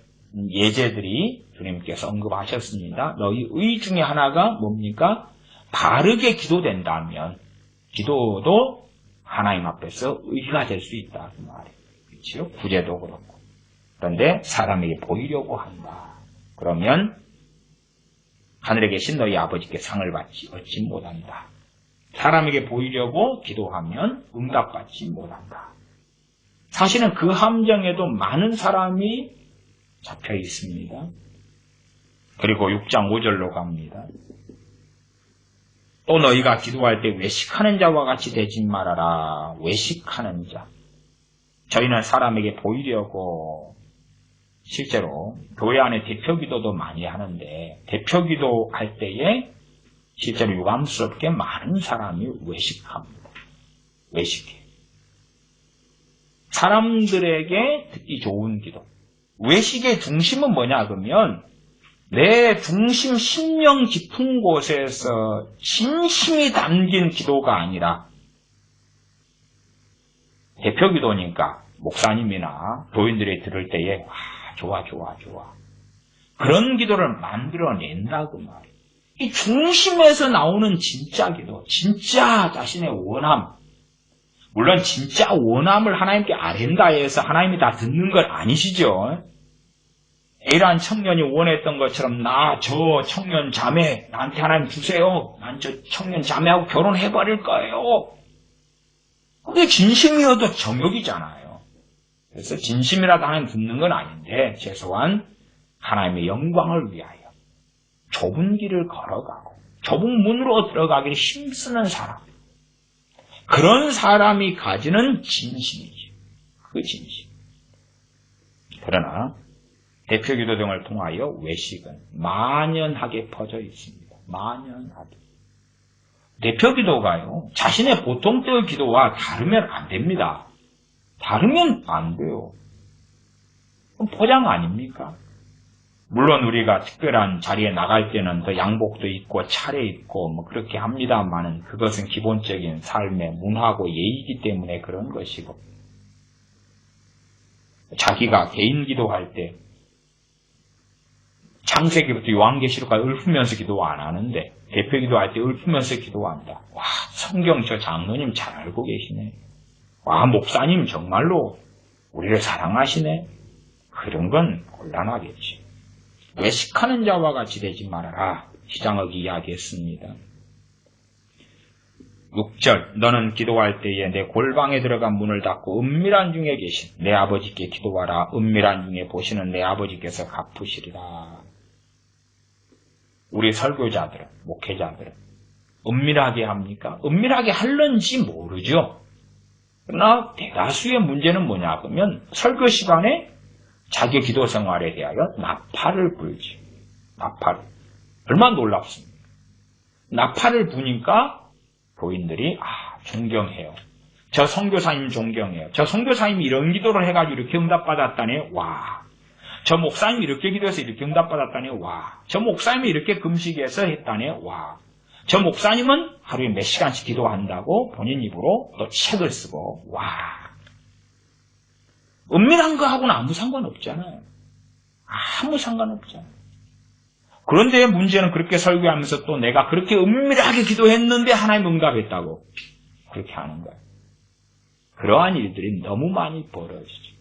예제들이 주님께서 언급하셨습니다. 너희 의 중에 하나가 뭡니까? 바르게 기도된다면 기도도 하나님 앞에서 의가 될 수 있다. 그 말이에요. 그렇죠? 구제도 그렇고. 그런데 사람에게 보이려고 한다. 그러면 하늘에 계신 너희 아버지께 상을 얻지 못한다. 사람에게 보이려고 기도하면 응답받지 못한다. 사실은 그 함정에도 많은 사람이 잡혀 있습니다. 그리고 6장 5절로 갑니다. 또 너희가 기도할 때 외식하는 자와 같이 되지 말아라. 외식하는 자. 저희는 사람에게 보이려고 실제로 교회 안에 대표기도도 많이 하는데 대표기도 할 때에 실제로 유감스럽게 많은 사람이 외식합니다. 외식해. 사람들에게 듣기 좋은 기도. 외식의 중심은 뭐냐 그러면 내 중심 심령 깊은 곳에서 진심이 담긴 기도가 아니라 대표기도니까 목사님이나 교인들이 들을 때에 좋아. 그런 기도를 만들어낸다 그 말이에요. 이 중심에서 나오는 진짜 기도, 진짜 자신의 원함, 물론 진짜 원함을 하나님께 아랜다 해서 하나님이 다 듣는 건 아니시죠. A라는 청년이 원했던 것처럼 나 저 청년 자매 나한테 하나님 주세요. 난 저 청년 자매하고 결혼해버릴 거예요. 그게 진심이어도 정욕이잖아요. 그래서 진심이라도 하나님 듣는 건 아닌데 최소한 하나님의 영광을 위하여 좁은 길을 걸어가고 좁은 문으로 들어가기를 힘쓰는 사람. 그런 사람이 가지는 진심이지. 그 진심. 그러나 대표기도 등을 통하여 외식은 만연하게 퍼져 있습니다. 만연하게. 대표기도가요. 자신의 보통 때의 기도와 다르면 안 됩니다. 다르면 안 돼요. 그럼 포장 아닙니까? 물론 우리가 특별한 자리에 나갈 때는 더 양복도 입고 차례 입고 뭐 그렇게 합니다만은 그것은 기본적인 삶의 문화고 예의이기 때문에 그런 것이고 자기가 개인 기도할 때 창세기부터 요한계시록까지 읊으면서 기도 안 하는데 대표 기도할 때 읊으면서 기도한다. 와, 성경 저 장로님 잘 알고 계시네. 와, 목사님 정말로 우리를 사랑하시네. 그런 건 곤란하겠지. 외식하는 자와 같이 되지 말아라. 시장하기 이야기했습니다. 6절 너는 기도할 때에 내 골방에 들어가 문을 닫고 은밀한 중에 계신 내 아버지께 기도하라. 은밀한 중에 보시는 내 아버지께서 갚으시리라. 우리 설교자들은 목회자들은 은밀하게 합니까? 은밀하게 할런지 모르죠. 그러나 대다수의 문제는 뭐냐 그러면 설교 시간에 자기 기도 생활에 대하여 나팔을 불지. 나팔. 얼마나 놀랍습니까? 나팔을 부니까 교인들이 존경해요. 저 선교사님 존경해요. 저 선교사님이 이런 기도를 해가지고 이렇게 응답받았다네. 와. 저 목사님이 이렇게 기도해서 이렇게 응답받았다네. 와. 저 목사님이 이렇게 금식해서 했다네. 와. 저 목사님은 하루에 몇 시간씩 기도한다고 본인 입으로 또 책을 쓰고 와. 은밀한 거하고는 아무 상관없잖아요. 아무 상관없잖아요. 그런데 문제는 그렇게 설교하면서 또 내가 그렇게 은밀하게 기도했는데 하나님 응답했다고 그렇게 하는 거예요. 그러한 일들이 너무 많이 벌어지죠.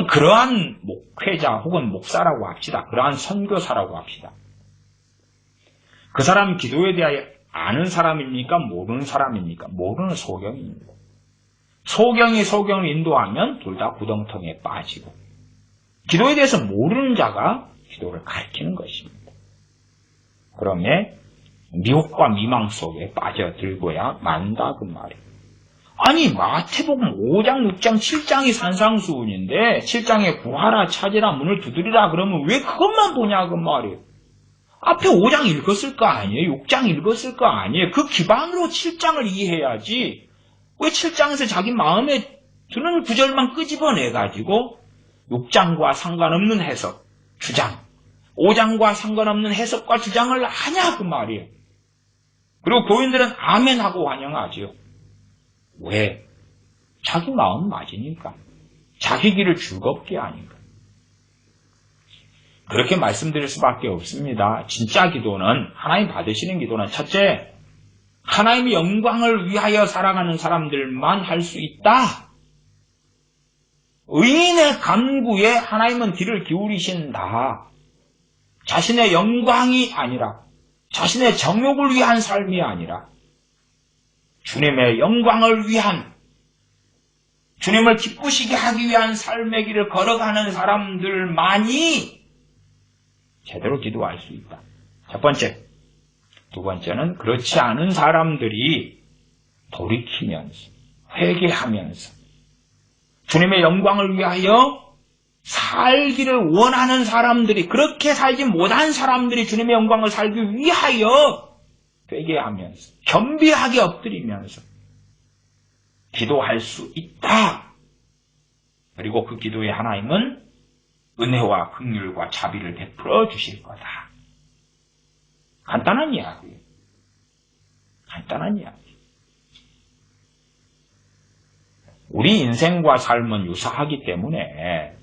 그러한 목회자 혹은 목사라고 합시다. 그러한 선교사라고 합시다. 그 사람 기도에 대하여 아는 사람입니까? 모르는 사람입니까? 모르는 소경입니다. 소경이 소경을 인도하면 둘 다 구덩텅이에 빠지고 기도에 대해서 모르는 자가 기도를 가르치는 것입니다. 그러면 미혹과 미망 속에 빠져들고야 만다 그 말이에요. 아니 마태복음 5장, 6장, 7장이 산상수훈인데 7장에 구하라 찾으라 문을 두드리라 그러면 왜 그것만 보냐 그 말이에요. 앞에 5장 읽었을 거 아니에요. 6장 읽었을 거 아니에요. 그 기반으로 7장을 이해해야지. 왜 7장에서 자기 마음에 드는 구절만 끄집어내가지고 6장과 상관없는 해석, 주장, 5장과 상관없는 해석과 주장을 하냐 그 말이에요. 그리고 교인들은 아멘하고 환영하지요. 왜? 자기 마음 맞으니까. 자기 길을 즐겁게 하니까. 그렇게 말씀드릴 수밖에 없습니다. 진짜 기도는 하나님 받으시는 기도는 첫째, 하나님의 영광을 위하여 살아가는 사람들만 할 수 있다. 의인의 간구에 하나님은 귀를 기울이신다. 자신의 영광이 아니라 자신의 정욕을 위한 삶이 아니라 주님의 영광을 위한 주님을 기쁘시게 하기 위한 삶의 길을 걸어가는 사람들만이 제대로 기도할 수 있다. 첫 번째. 두 번째는 그렇지 않은 사람들이 돌이키면서 회개하면서 주님의 영광을 위하여 살기를 원하는 사람들이 그렇게 살지 못한 사람들이 주님의 영광을 살기 위하여 회개하면서 겸비하게 엎드리면서 기도할 수 있다. 그리고 그 기도에 하나님은 은혜와 긍휼과 자비를 베풀어 주실 거다. 간단한 이야기예요. 간단한 이야기. 우리 인생과 삶은 유사하기 때문에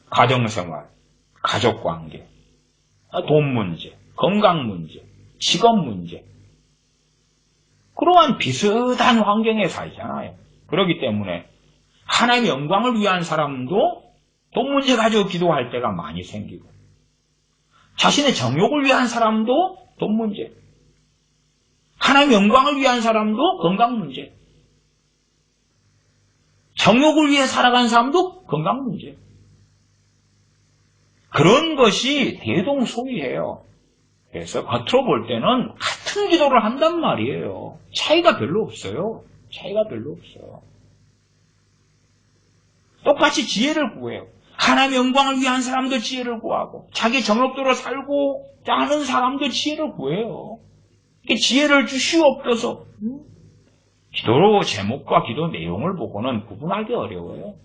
가정생활, 가족관계, 돈 문제, 건강 문제, 직업 문제 그러한 비슷한 환경에 살잖아요. 그렇기 때문에 하나님의 영광을 위한 사람도 돈 문제 가지고 기도할 때가 많이 생기고, 자신의 정욕을 위한 사람도 돈 문제, 하나님의 영광을 위한 사람도 건강 문제, 정욕을 위해 살아간 사람도 건강 문제. 그런 것이 대동소이해요. 그래서 겉으로 볼 때는 같은 기도를 한단 말이에요. 차이가 별로 없어요. 똑같이 지혜를 구해요. 하나님의 영광을 위한 사람도 지혜를 구하고, 자기 정욕대로 살고 하는 사람도 지혜를 구해요. 지혜를 주시옵소서. 기도 제목과 기도 내용을 보고는 구분하기 어려워요.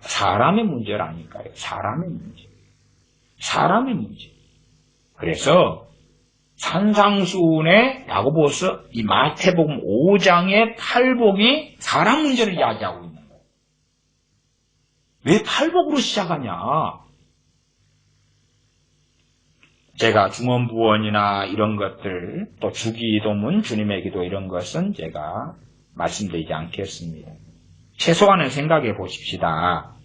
사람의 문제라니까요. 사람의 문제. 그래서 산상수훈의 야고보서 이 마태복음 5장의 팔복이 사람 문제를 이야기하고 있는 거예요. 왜 팔복으로 시작하냐? 제가 중언부언이나 이런 것들, 또 주기도문, 주님의 기도 이런 것은 제가 말씀드리지 않겠습니다. 최소한은 생각해 보십시다.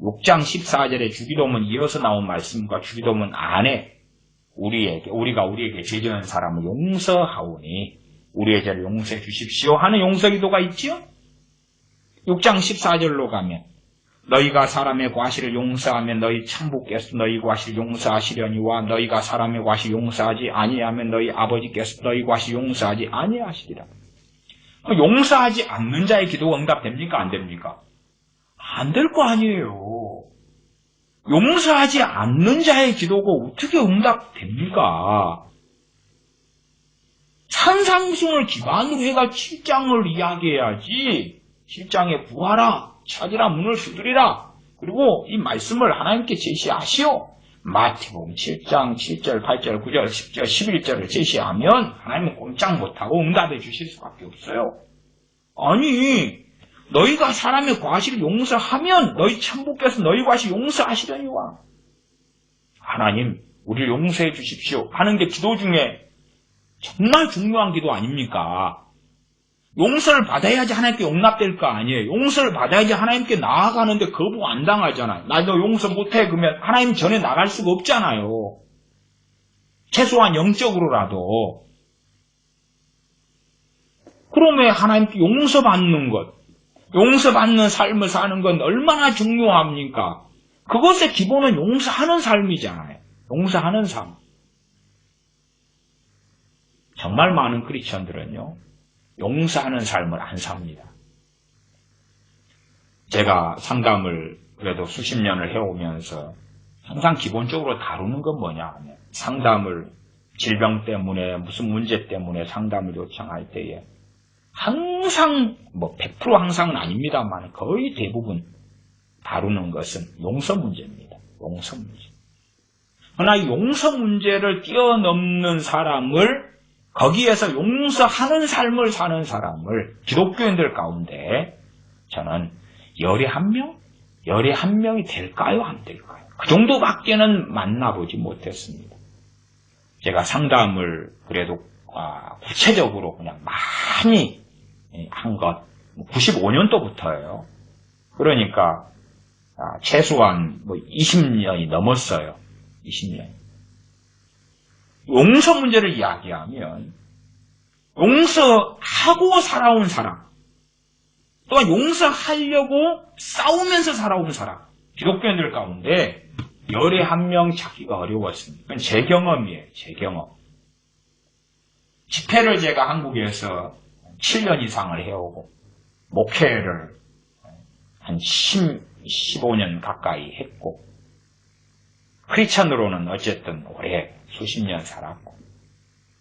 6장 14절에 주기도문 이어서 나온 말씀과 주기도문 안에 우리가 우리에게 죄 지은 사람을 용서하오니 우리의 죄를 용서해 주십시오 하는 용서기도가 있지요? 6장 14절로 가면 너희가 사람의 과실을 용서하면 너희 천부께서 너희 과실을 용서하시려니와 너희가 사람의 과실을 용서하지 아니하면 너희 아버지께서 너희 과실을 용서하지 아니하시리라. 용서하지 않는 자의 기도가 응답됩니까? 안 됩니까? 안 될 거 아니에요. 용서하지 않는 자의 기도가 어떻게 응답됩니까? 산상수훈을 기반으로 해가 7장을 이야기해야지. 7장에 구하라, 찾으라, 문을 두드리라. 그리고 이 말씀을 하나님께 제시하시오. 마태복음 7장 7절, 8절, 9절, 10절, 11절을 제시하면 하나님은 꼼짝 못하고 응답해 주실 수밖에 없어요. 아니, 너희가 사람의 과실을 용서하면 너희 천부께서 너희 과실 용서하시려니와. 하나님, 우리를 용서해 주십시오 하는 게 기도 중에 정말 중요한 기도 아닙니까? 용서를 받아야지 하나님께 용납될 거 아니에요. 용서를 받아야지 하나님께 나아가는데 거부 안 당하잖아요. 나 너 용서 못해 그러면 하나님 전에 나갈 수가 없잖아요. 최소한 영적으로라도. 그러면 하나님께 용서받는 것, 용서받는 삶을 사는 건 얼마나 중요합니까? 그것의 기본은 용서하는 삶이잖아요. 용서하는 삶. 정말 많은 크리스천들은요, 용서하는 삶을 안 삽니다. 제가 상담을 그래도 수십 년을 해오면서 항상 기본적으로 다루는 건 뭐냐 하면, 상담을 질병 때문에 무슨 문제 때문에 상담을 요청할 때에 항상 100% 항상은 아닙니다만 거의 대부분 다루는 것은 용서 문제입니다. 용서 문제. 그러나 이 용서 문제를 뛰어넘는 사람을, 거기에서 용서하는 삶을 사는 사람을 기독교인들 가운데 저는 열에 한 명이 될까요? 안 될까요? 그 정도밖에는 만나보지 못했습니다. 제가 상담을 그래도 구체적으로 그냥 많이 한 것 95년도부터예요. 그러니까 최소한 20년이 넘었어요. 20년. 용서 문제를 이야기하면 용서하고 살아온 사람, 또한 용서하려고 싸우면서 살아온 사람, 기독교인들 가운데 열에 한 명 찾기가 어려웠습니다. 그건 제 경험이에요. 제 경험. 집회를 제가 한국에서 7년 이상을 해오고 목회를 한 15년 가까이 했고, 크리스천으로는 어쨌든 오래 수십 년 살았고,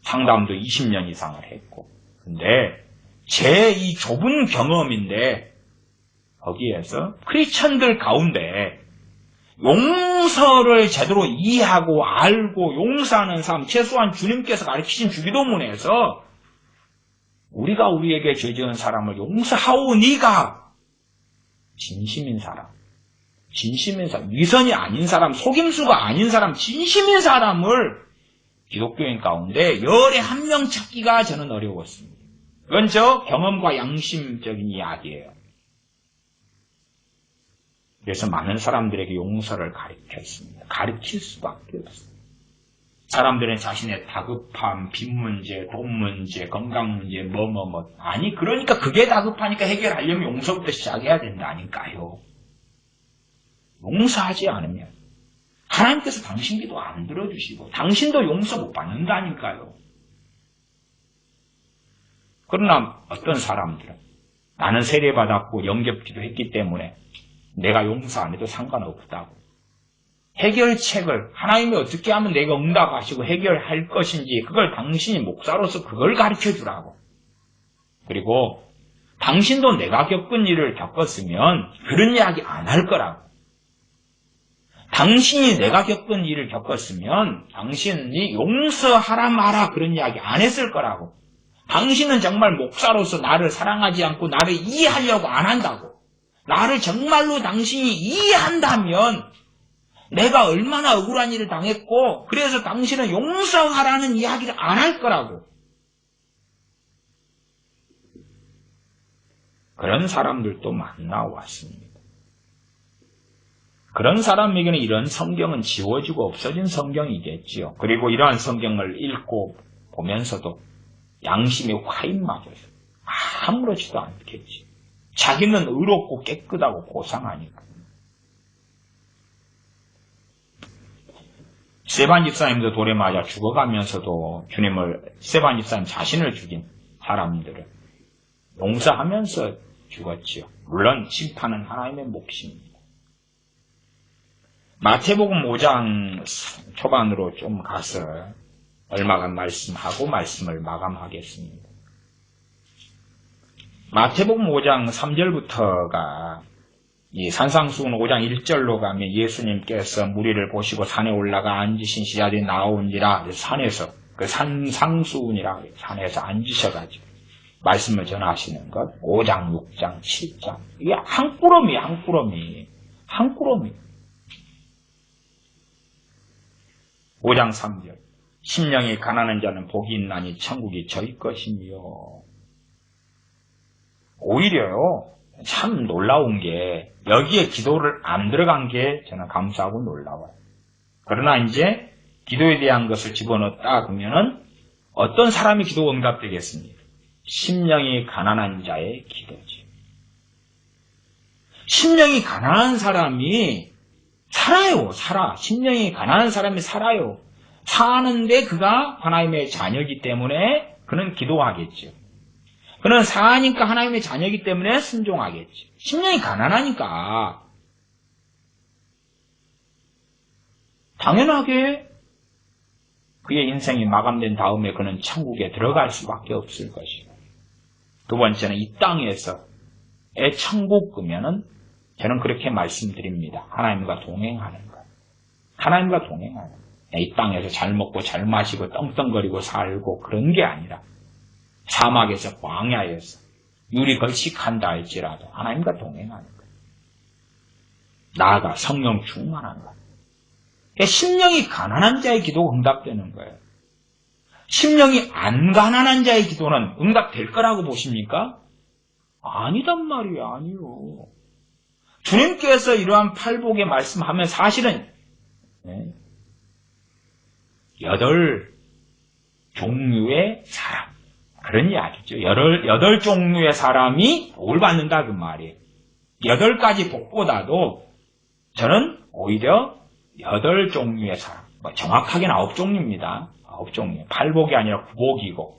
상담도 20년 이상을 했고, 근데 제 이 좁은 경험인데 거기에서 크리스천들 가운데 용서를 제대로 이해하고 알고 용서하는 삶, 최소한 주님께서 가르치신 주기도문에서 우리가 우리에게 죄 지은 사람을 용서하오니가 진심인 사람, 위선이 아닌 사람, 속임수가 아닌 사람, 진심인 사람을 기독교인 가운데 열에 한 명 찾기가 저는 어려웠습니다. 그건 저 경험과 양심적인 이야기예요. 그래서 많은 사람들에게 용서를 가르쳤습니다. 가르칠 수밖에 없어요. 사람들은 자신의 다급함, 빚 문제, 돈 문제, 건강 문제, 아니, 그러니까 그게 다급하니까 해결하려면 용서부터 시작해야 된다니까요. 용서하지 않으면 하나님께서 당신 기도 안 들어주시고 당신도 용서 못 받는다니까요. 그러나 어떤 사람들은 나는 세례받았고 영접기도 했기 때문에 내가 용서 안 해도 상관없다고. 해결책을 하나님이 어떻게 하면 내가 응답하시고 해결할 것인지 그걸 당신이 목사로서 그걸 가르쳐주라고. 그리고 당신도 내가 겪은 일을 겪었으면 그런 이야기 안 할 거라고. 당신이 내가 겪은 일을 겪었으면 당신이 용서하라 마라 그런 이야기 안 했을 거라고. 당신은 정말 목사로서 나를 사랑하지 않고 나를 이해하려고 안 한다고. 나를 정말로 당신이 이해한다면 내가 얼마나 억울한 일을 당했고 그래서 당신은 용서하라는 이야기를 안 할 거라고. 그런 사람들도 만나왔습니다. 그런 사람에게는 이런 성경은 지워지고 없어진 성경이겠지요. 그리고 이러한 성경을 읽고 보면서도 양심이 화인 맞아서 아무렇지도 않겠지. 자기는 의롭고 깨끗하고 고상하니까. 스데반 집사님도 돌에 맞아 죽어가면서도 스데반 집사님 자신을 죽인 사람들을 용서하면서 죽었지요. 물론 심판은 하나님의 몫입니다. 마태복음 5장 초반으로 좀 가서 얼마간 말씀하고 말씀을 마감하겠습니다. 마태복음 5장 3절부터가 이 산상수훈 5장 1절로 가면 예수님께서 무리를 보시고 산에 올라가 앉으신 시야들이 나오니라. 산에서 그 산상수훈이라 산에서 앉으셔가지고 말씀을 전하시는 것. 5장, 6장, 7장 이게 한 꾸러미 5장 3절 심령이 가난한 자는 복이 있나니 천국이 저희 것이며. 오히려요 참 놀라운 게 여기에 기도를 안 들어간 게 저는 감사하고 놀라워요. 그러나 이제 기도에 대한 것을 집어넣었다 그러면은 어떤 사람이 기도 응답되겠습니까? 심령이 가난한 자의 기도지. 심령이 가난한 사람이 살아요. 심령이 가난한 사람이 살아요. 사는데 그가 하나님의 자녀이기 때문에 그는 기도하겠죠. 그는 사니까 하나님의 자녀이기 때문에 순종하겠지. 심령이 가난하니까 당연하게 그의 인생이 마감된 다음에 그는 천국에 들어갈 수밖에 없을 것이고, 두 번째는 이 땅에서의 천국 그면은 저는 그렇게 말씀드립니다. 하나님과 동행하는 것. 하나님과 동행하는 것. 이 땅에서 잘 먹고 잘 마시고 떵떵거리고 살고 그런 게 아니라 사막에서 광야에서 유리 걸식한다 할지라도 하나님과 동행하는 것. 나아가 성령 충만한 것. 심령이 가난한 자의 기도가 응답되는 거예요. 심령이 안 가난한 자의 기도는 응답될 거라고 보십니까? 아니단 말이에요. 아니요. 주님께서 이러한 팔복의 말씀하면 사실은 8 종류의 사람, 그런 이야기죠. 8 종류의 사람이 복을 받는다 그 말이에요. 8가지 복보다도 저는 오히려 8 종류의 사람, 정확하게는 9종류입니다. 9종류. 팔복이 아니라 9복이고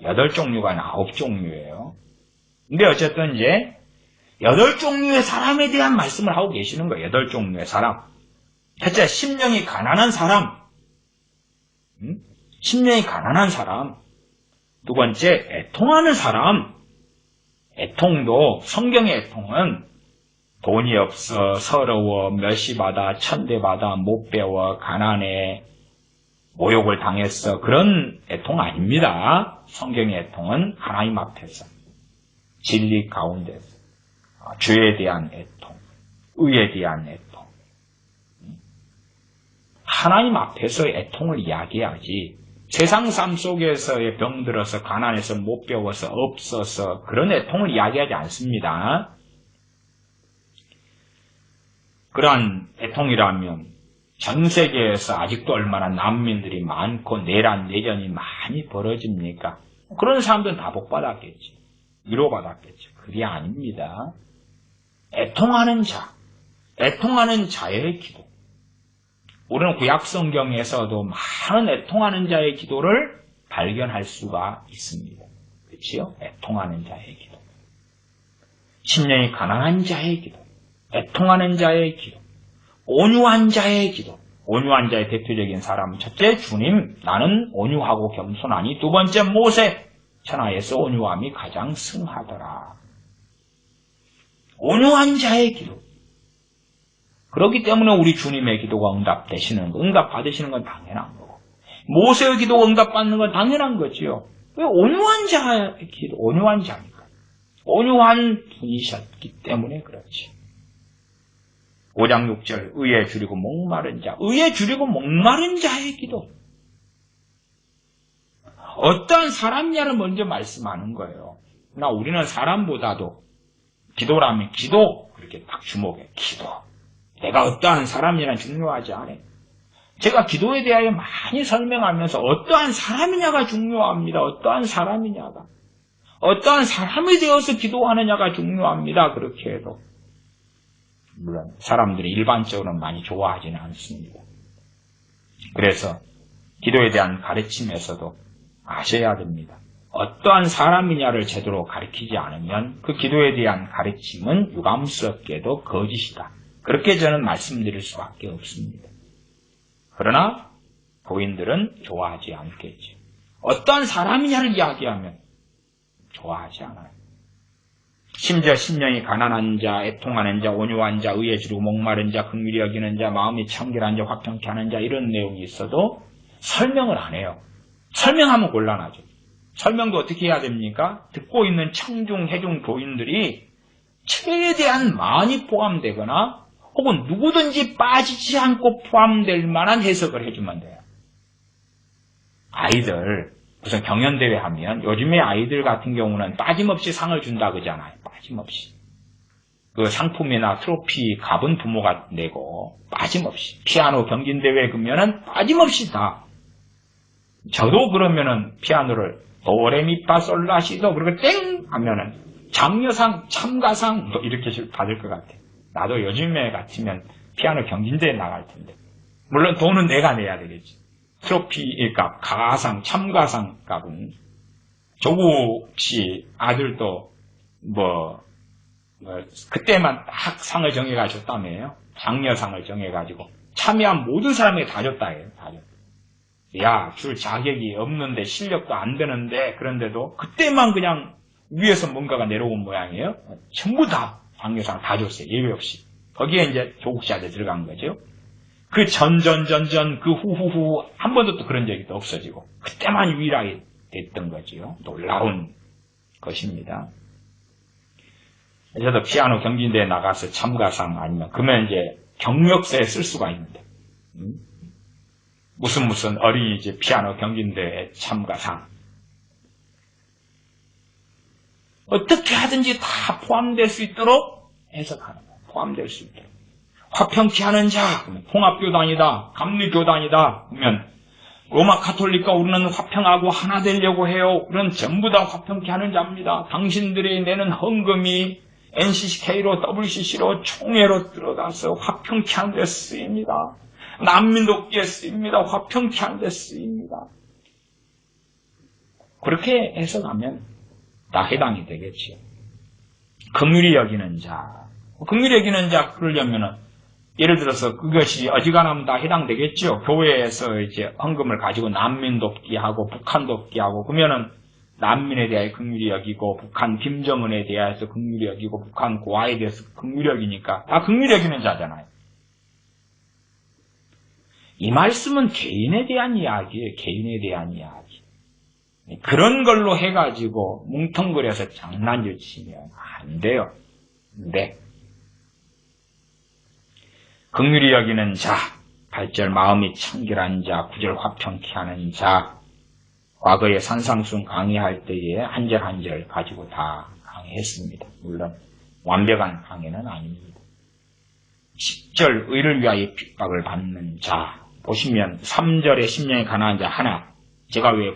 8종류가 아니라 9종류예요. 근데 어쨌든 이제 8종류의 사람에 대한 말씀을 하고 계시는 거예요. 8종류의 사람. 첫째, 심령이 가난한 사람. 심령이 가난한 사람. 두 번째, 애통하는 사람. 애통도, 성경의 애통은 돈이 없어, 서러워, 멸시받아, 천대받아, 못 배워, 가난해, 모욕을 당했어. 그런 애통 아닙니다. 성경의 애통은 하나님 앞에서, 진리 가운데서, 죄에 대한 애통, 의에 대한 애통. 하나님 앞에서 애통을 이야기해야지 세상 삶 속에서의 병들어서 가난해서 못 배워서 없어서 그런 애통을 이야기하지 않습니다. 그러한 애통이라면 전 세계에서 아직도 얼마나 난민들이 많고 내란, 내전이 많이 벌어집니까? 그런 사람들은 다 복받았겠지. 위로받았겠죠. 그게 아닙니다. 애통하는 자, 애통하는 자의 기도. 우리는 구약 성경에서도 많은 애통하는 자의 기도를 발견할 수가 있습니다. 그렇지요? 애통하는 자의 기도. 심령이 가난한 자의 기도. 애통하는 자의 기도. 온유한 자의 기도. 온유한 자의 대표적인 사람은 첫째, 주님, 나는 온유하고 겸손하니. 두 번째, 모세, 천하에서 온유함이 가장 승하더라. 온유한 자의 기도. 그렇기 때문에 우리 주님의 기도가 응답되시는 거, 응답받으시는 건 당연한 거고, 모세의 기도가 응답받는 건 당연한 거지요. 왜 온유한 자의 기도, 온유한 자니까. 온유한 분이셨기 때문에 그렇지. 5장 6절, 의에 줄이고 목마른 자, 의에 줄이고 목마른 자의 기도. 어떠한 사람이냐를 먼저 말씀하는 거예요. 그러나 우리는 사람보다도 기도라면 기도, 그렇게 딱 주목해. 기도. 내가 어떠한 사람이냐는 중요하지 않아요. 제가 기도에 대하여 많이 설명하면서 어떠한 사람이냐가 중요합니다. 어떠한 사람이냐가. 어떠한 사람이 되어서 기도하느냐가 중요합니다. 그렇게 해도. 물론 사람들이 일반적으로는 많이 좋아하지는 않습니다. 그래서 기도에 대한 가르침에서도 아셔야 됩니다. 어떠한 사람이냐를 제대로 가르치지 않으면 그 기도에 대한 가르침은 유감스럽게도 거짓이다. 그렇게 저는 말씀드릴 수밖에 없습니다. 그러나 교인들은 좋아하지 않겠죠. 어떠한 사람이냐를 이야기하면 좋아하지 않아요. 심지어 심령이 가난한 자, 애통하는 자, 온유한 자, 의에 줄이고 목마른 자, 긍휼히 여기는 자, 마음이 청결한 자, 화평케 하는 자 이런 내용이 있어도 설명을 안 해요. 설명하면 곤란하죠. 설명도 어떻게 해야 됩니까? 듣고 있는 청중, 해중 교인들이 최대한 많이 포함되거나 혹은 누구든지 빠지지 않고 포함될 만한 해석을 해주면 돼요. 아이들, 무슨 경연대회 하면 요즘에 아이들 같은 경우는 빠짐없이 상을 준다 그러잖아요. 빠짐없이. 그 상품이나 트로피 값은 부모가 내고 빠짐없이. 피아노 경진대회 그러면은 빠짐없이 다. 저도 그러면은 피아노를 도레미파솔라시도 그리고 땡 하면은 장려상, 참가상 뭐 이렇게 받을 것 같아요. 나도 요즘에 같으면 피아노 경진대회 나갈 텐데. 물론 돈은 내가 내야 되겠지. 트로피 값, 가상, 참가상 값은 조국 씨 아들도 그때만 딱 상을 정해가지고 줬다며요. 장려상을 정해가지고 참여한 모든 사람에게 다 줬다 해요. 다 줬다. 야, 줄 자격이 없는데 실력도 안 되는데 그런데도 그때만 그냥 위에서 뭔가가 내려온 모양이에요. 전부 다 장려상 다 줬어요. 예외 없이. 거기에 이제 조국 씨 아들 들어간 거죠. 그 그 후후후 한 번도 또 그런 적이 또 없어지고 그때만 유일하게 됐던 거지요. 놀라운 것입니다. 저도 피아노 경진대회 나가서 참가상 아니면 그러면 이제 경력서에 쓸 수가 있는데 무슨 어린이집 피아노 경진대회 참가상 어떻게 하든지 다 포함될 수 있도록 해석하는 거예요. 포함될 수 있도록. 화평케 하는 자, 그러면 통합교단이다, 감리교단이다, 그러면 로마 카톨릭과 우리는 화평하고 하나 되려고 해요. 우리는 전부 다 화평케 하는 자입니다. 당신들이 내는 헌금이 NCCK로 WCC로 총회로 들어가서 화평케 하는 데 쓰입니다. 난민 돕기에 쓰입니다. 화평케 하는 데 쓰입니다. 그렇게 해석하면 다 해당이 되겠지요. 긍휼히 여기는 자, 긍휼히 여기는 자 그러려면은 예를 들어서 그것이 어지간하면 다 해당되겠죠. 교회에서 이제 헌금을 가지고 난민 돕기 하고 북한 돕기 하고 그러면은 난민에 대하여 긍휼히 여기고 북한 김정은에 대해서 긍휼히 여기고 북한 고아에 대해서 긍휼히 여기니까 다 긍휼히 여기는 자잖아요. 이 말씀은 개인에 대한 이야기예요. 개인에 대한 이야기. 그런 걸로 해가지고 뭉텅그려서 장난질 치면 안 돼요. 네. 긍휼히 여기는 자, 8절 마음이 청결한 자, 9절 화평케 하는 자. 과거에 산상수훈 강의할 때에 한 절 한 절 가지고 다 강의했습니다. 물론 완벽한 강의는 아닙니다. 10절 의를 위하여 핍박을 받는 자. 보시면 3절에 심령에 가난한 자 하나. 제가 왜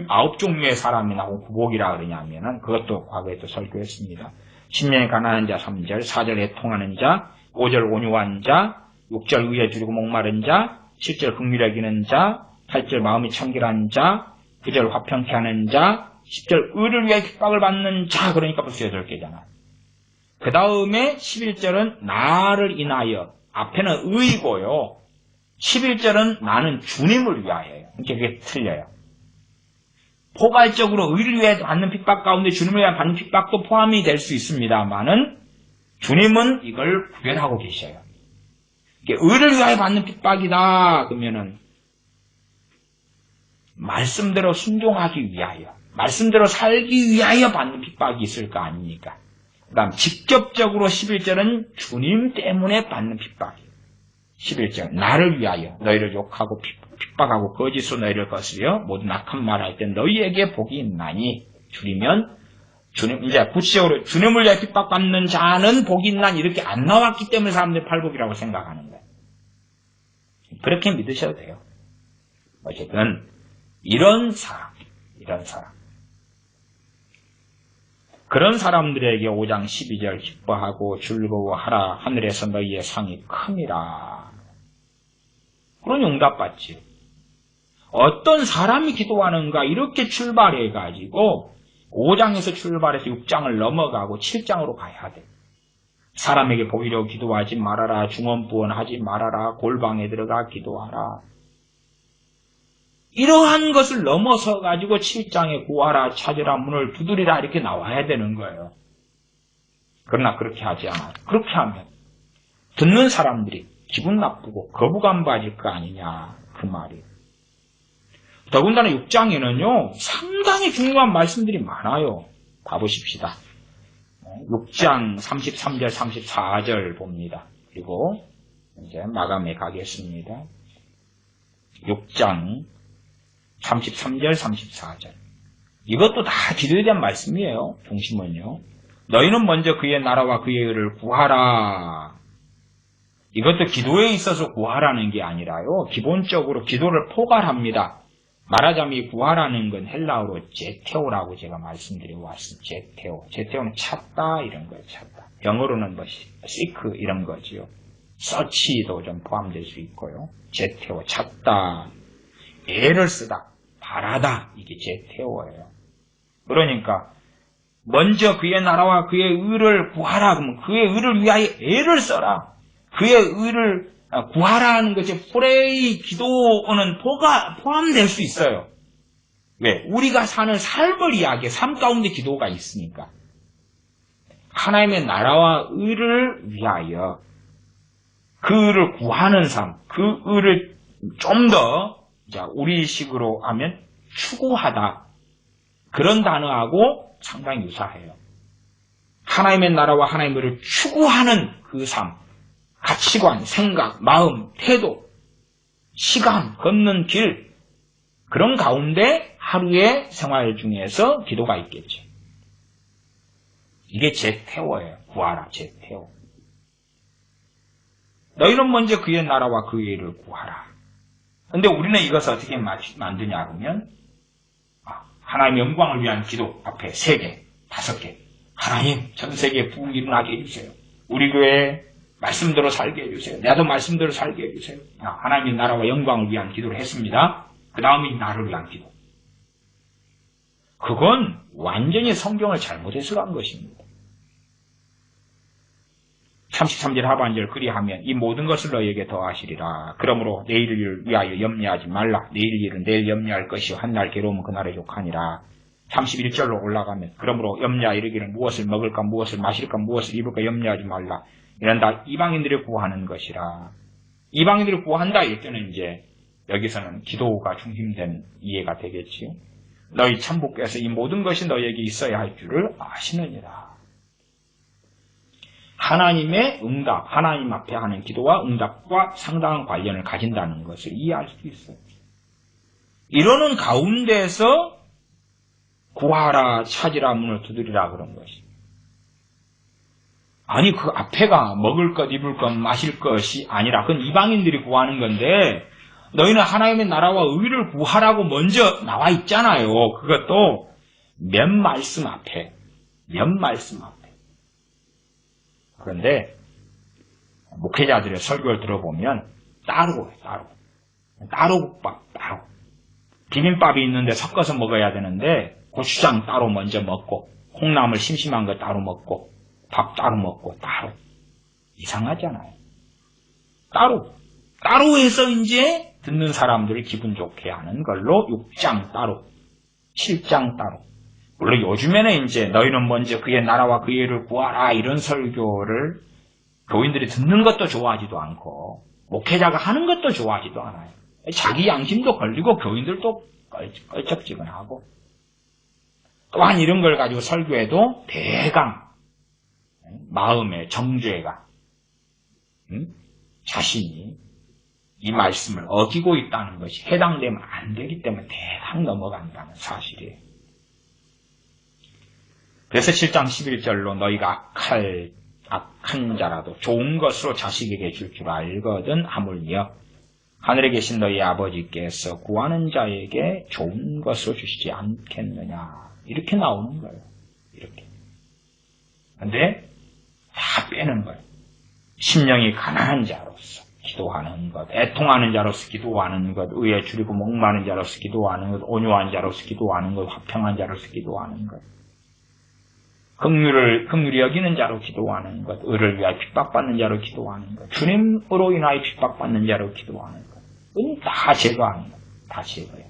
아홉 종류의 사람이 나오고 구복이라 그러냐면은 그것도 과거에도 설교했습니다. 심령에 가난한 자 3절, 4절 애통하는 자, 5절 온유한 자, 6절 의에 줄이고 목마른 자, 7절 긍휼히 여기는 자, 8절 마음이 청결한 자, 9절 화평케 하는 자, 10절 의를 위해 핍박을 받는 자. 그러니까 벌써 8개잖아. 그 다음에 11절은 나를 인하여. 앞에는 의고요. 11절은 나는 주님을 위하여요. 그게 틀려요. 포괄적으로 의를 위해 받는 핍박 가운데 주님을 위해 받는 핍박도 포함이 될 수 있습니다만은 주님은 이걸 구별하고 계셔요. 의를 위하여 받는 핍박이다 그러면은 말씀대로 순종하기 위하여, 말씀대로 살기 위하여 받는 핍박이 있을 거 아닙니까? 그 다음 직접적으로 11절은 주님 때문에 받는 핍박이에요. 11절 나를 위하여 너희를 욕하고 핍박하고 거짓으로 너희를 거스려 모든 악한 말할 때 너희에게 복이 있나니. 줄이면 주님, 이제 구체적으로 주님을 위해 핍박받는 자는 복이 있나니 이렇게 안 나왔기 때문에 사람들이 팔복이라고 생각하는 거예요. 그렇게 믿으셔도 돼요. 어쨌든 이런 사람 그런 사람들에게 5장 12절 기뻐하고 즐거워하라. 하늘에서 너희의 상이 큼이라. 그런 응답받지. 어떤 사람이 기도하는가 이렇게 출발해가지고 5장에서 출발해서 6장을 넘어가고 7장으로 가야 돼. 사람에게 보이려고 기도하지 말아라. 중언부언하지 말아라. 골방에 들어가 기도하라. 이러한 것을 넘어서 가지고 7장에 구하라, 찾으라, 문을 두드리라 이렇게 나와야 되는 거예요. 그러나 그렇게 하지 않아요. 그렇게 하면 듣는 사람들이 기분 나쁘고 거부감 가질 거 아니냐 그 말이에요. 더군다나 6장에는요 상당히 중요한 말씀들이 많아요. 봐보십시다. 6장 33절 34절 봅니다. 그리고 이제 마감해 가겠습니다. 6장 33절 34절 이것도 다 기도에 대한 말씀이에요. 중심은요. 너희는 먼저 그의 나라와 그의 의를 구하라. 이것도 기도에 있어서 구하라는 게 아니라요. 기본적으로 기도를 포괄합니다. 말하자면 이 구하라는 건 헬라어로 제테오라고 제가 말씀드리고 왔습니다. 제테오. 제테오는 찾다 이런 거예요. 찾다. 영어로는 뭐 seek 이런 거지요. search도 좀 포함될 수 있고요. 제테오 찾다. 애를 쓰다. 바라다. 이게 제테오예요. 그러니까 먼저 그의 나라와 그의 의를 구하라. 그러면 그의 의를 위하여 애를 써라. 그의 의를 구하라는 것이 프레이 기도는 포함될 수 있어요. 왜? 우리가 사는 삶을 이야기해. 삶 가운데 기도가 있으니까. 하나님의 나라와 의를 위하여 그 의를 구하는 삶, 그 의를 좀 더 우리식으로 하면 추구하다. 그런 단어하고 상당히 유사해요. 하나님의 나라와 하나님의 의를 추구하는 그 삶, 가치관, 생각, 마음, 태도, 시간, 걷는 길, 그런 가운데 하루의 생활 중에서 기도가 있겠죠. 이게 제테오예요. 구하라, 제테오. 너희는 먼저 그의 나라와 그의 의를 구하라. 근데 우리는 이것을 어떻게 만드냐 그러면 하나님의 영광을 위한 기도 앞에 3개, 5개. 하나님, 전 세계에 부흥이 일어나게 해주세요. 우리 교회 말씀대로 살게 해주세요. 나도 말씀대로 살게 해주세요. 하나님의 나라와 영광을 위한 기도를 했습니다. 그 다음에 나를 위한 기도. 그건 완전히 성경을 잘못해서 간 것입니다. 33절 하반절 그리하면 이 모든 것을 너희에게 더하시리라. 그러므로 내일을 위하여 염려하지 말라. 내일 일은 내일 염려할 것이요 한날 괴로우면 그날에 욕하니라. 31절로 올라가면 그러므로 염려하 이르기를 무엇을 먹을까 무엇을 마실까 무엇을 입을까 염려하지 말라. 이런 다 이방인들이 구하는 것이라. 이방인들이 구한다 이럴 때는 이제 여기서는 기도가 중심된 이해가 되겠지요. 너희 천부께서 이 모든 것이 너희에게 있어야 할 줄을 아시느니라. 하나님의 응답, 하나님 앞에 하는 기도와 응답과 상당한 관련을 가진다는 것을 이해할 수 있어요. 이러는 가운데에서 구하라, 찾으라, 문을 두드리라 그런 것입니다. 아니 그 앞에가 먹을 것, 입을 것, 마실 것이 아니라 그건 이방인들이 구하는 건데 너희는 하나님의 나라와 의를 구하라고 먼저 나와 있잖아요. 그것도 몇 말씀 앞에. 그런데 목회자들의 설교를 들어보면 따로국밥. 비빔밥이 있는데 섞어서 먹어야 되는데 고추장 따로 먼저 먹고 콩나물 심심한 거 따로 먹고 밥 따로 먹고 따로. 이상하잖아요. 따로 해서 이제 듣는 사람들을 기분 좋게 하는 걸로 6장 따로, 7장 따로. 물론 요즘에는 이제 너희는 먼저 그의 나라와 그의 의를 구하라 이런 설교를 교인들이 듣는 것도 좋아하지도 않고 목회자가 하는 것도 좋아하지도 않아요. 자기 양심도 걸리고 교인들도 껄쩍지근하고 또한 이런 걸 가지고 설교해도 대강 마음의 정죄가 자신이 이 말씀을 어기고 있다는 것이 해당되면 안 되기 때문에 대강 넘어간다는 사실이에요. 그래서 7장 11절로 너희가 악한 자라도 좋은 것으로 자식에게 줄 줄 알거든 하물며 하늘에 계신 너희 아버지께서 구하는 자에게 좋은 것으로 주시지 않겠느냐. 이렇게 나오는 거예요. 이렇게. 근데 다 빼는 거예요. 심령이 가난한 자로서 기도하는 것, 애통하는 자로서 기도하는 것, 의에 줄이고 목마른 자로서 기도하는 것, 온유한 자로서 기도하는 것, 화평한 자로서 기도하는 것, 긍휼히 여기는 자로 기도하는 것, 의를 위하여 핍박받는 자로 기도하는 것, 주님으로 인하여 핍박받는 자로 기도하는 것, 이건 다 제거하는 것, 다 제거해요.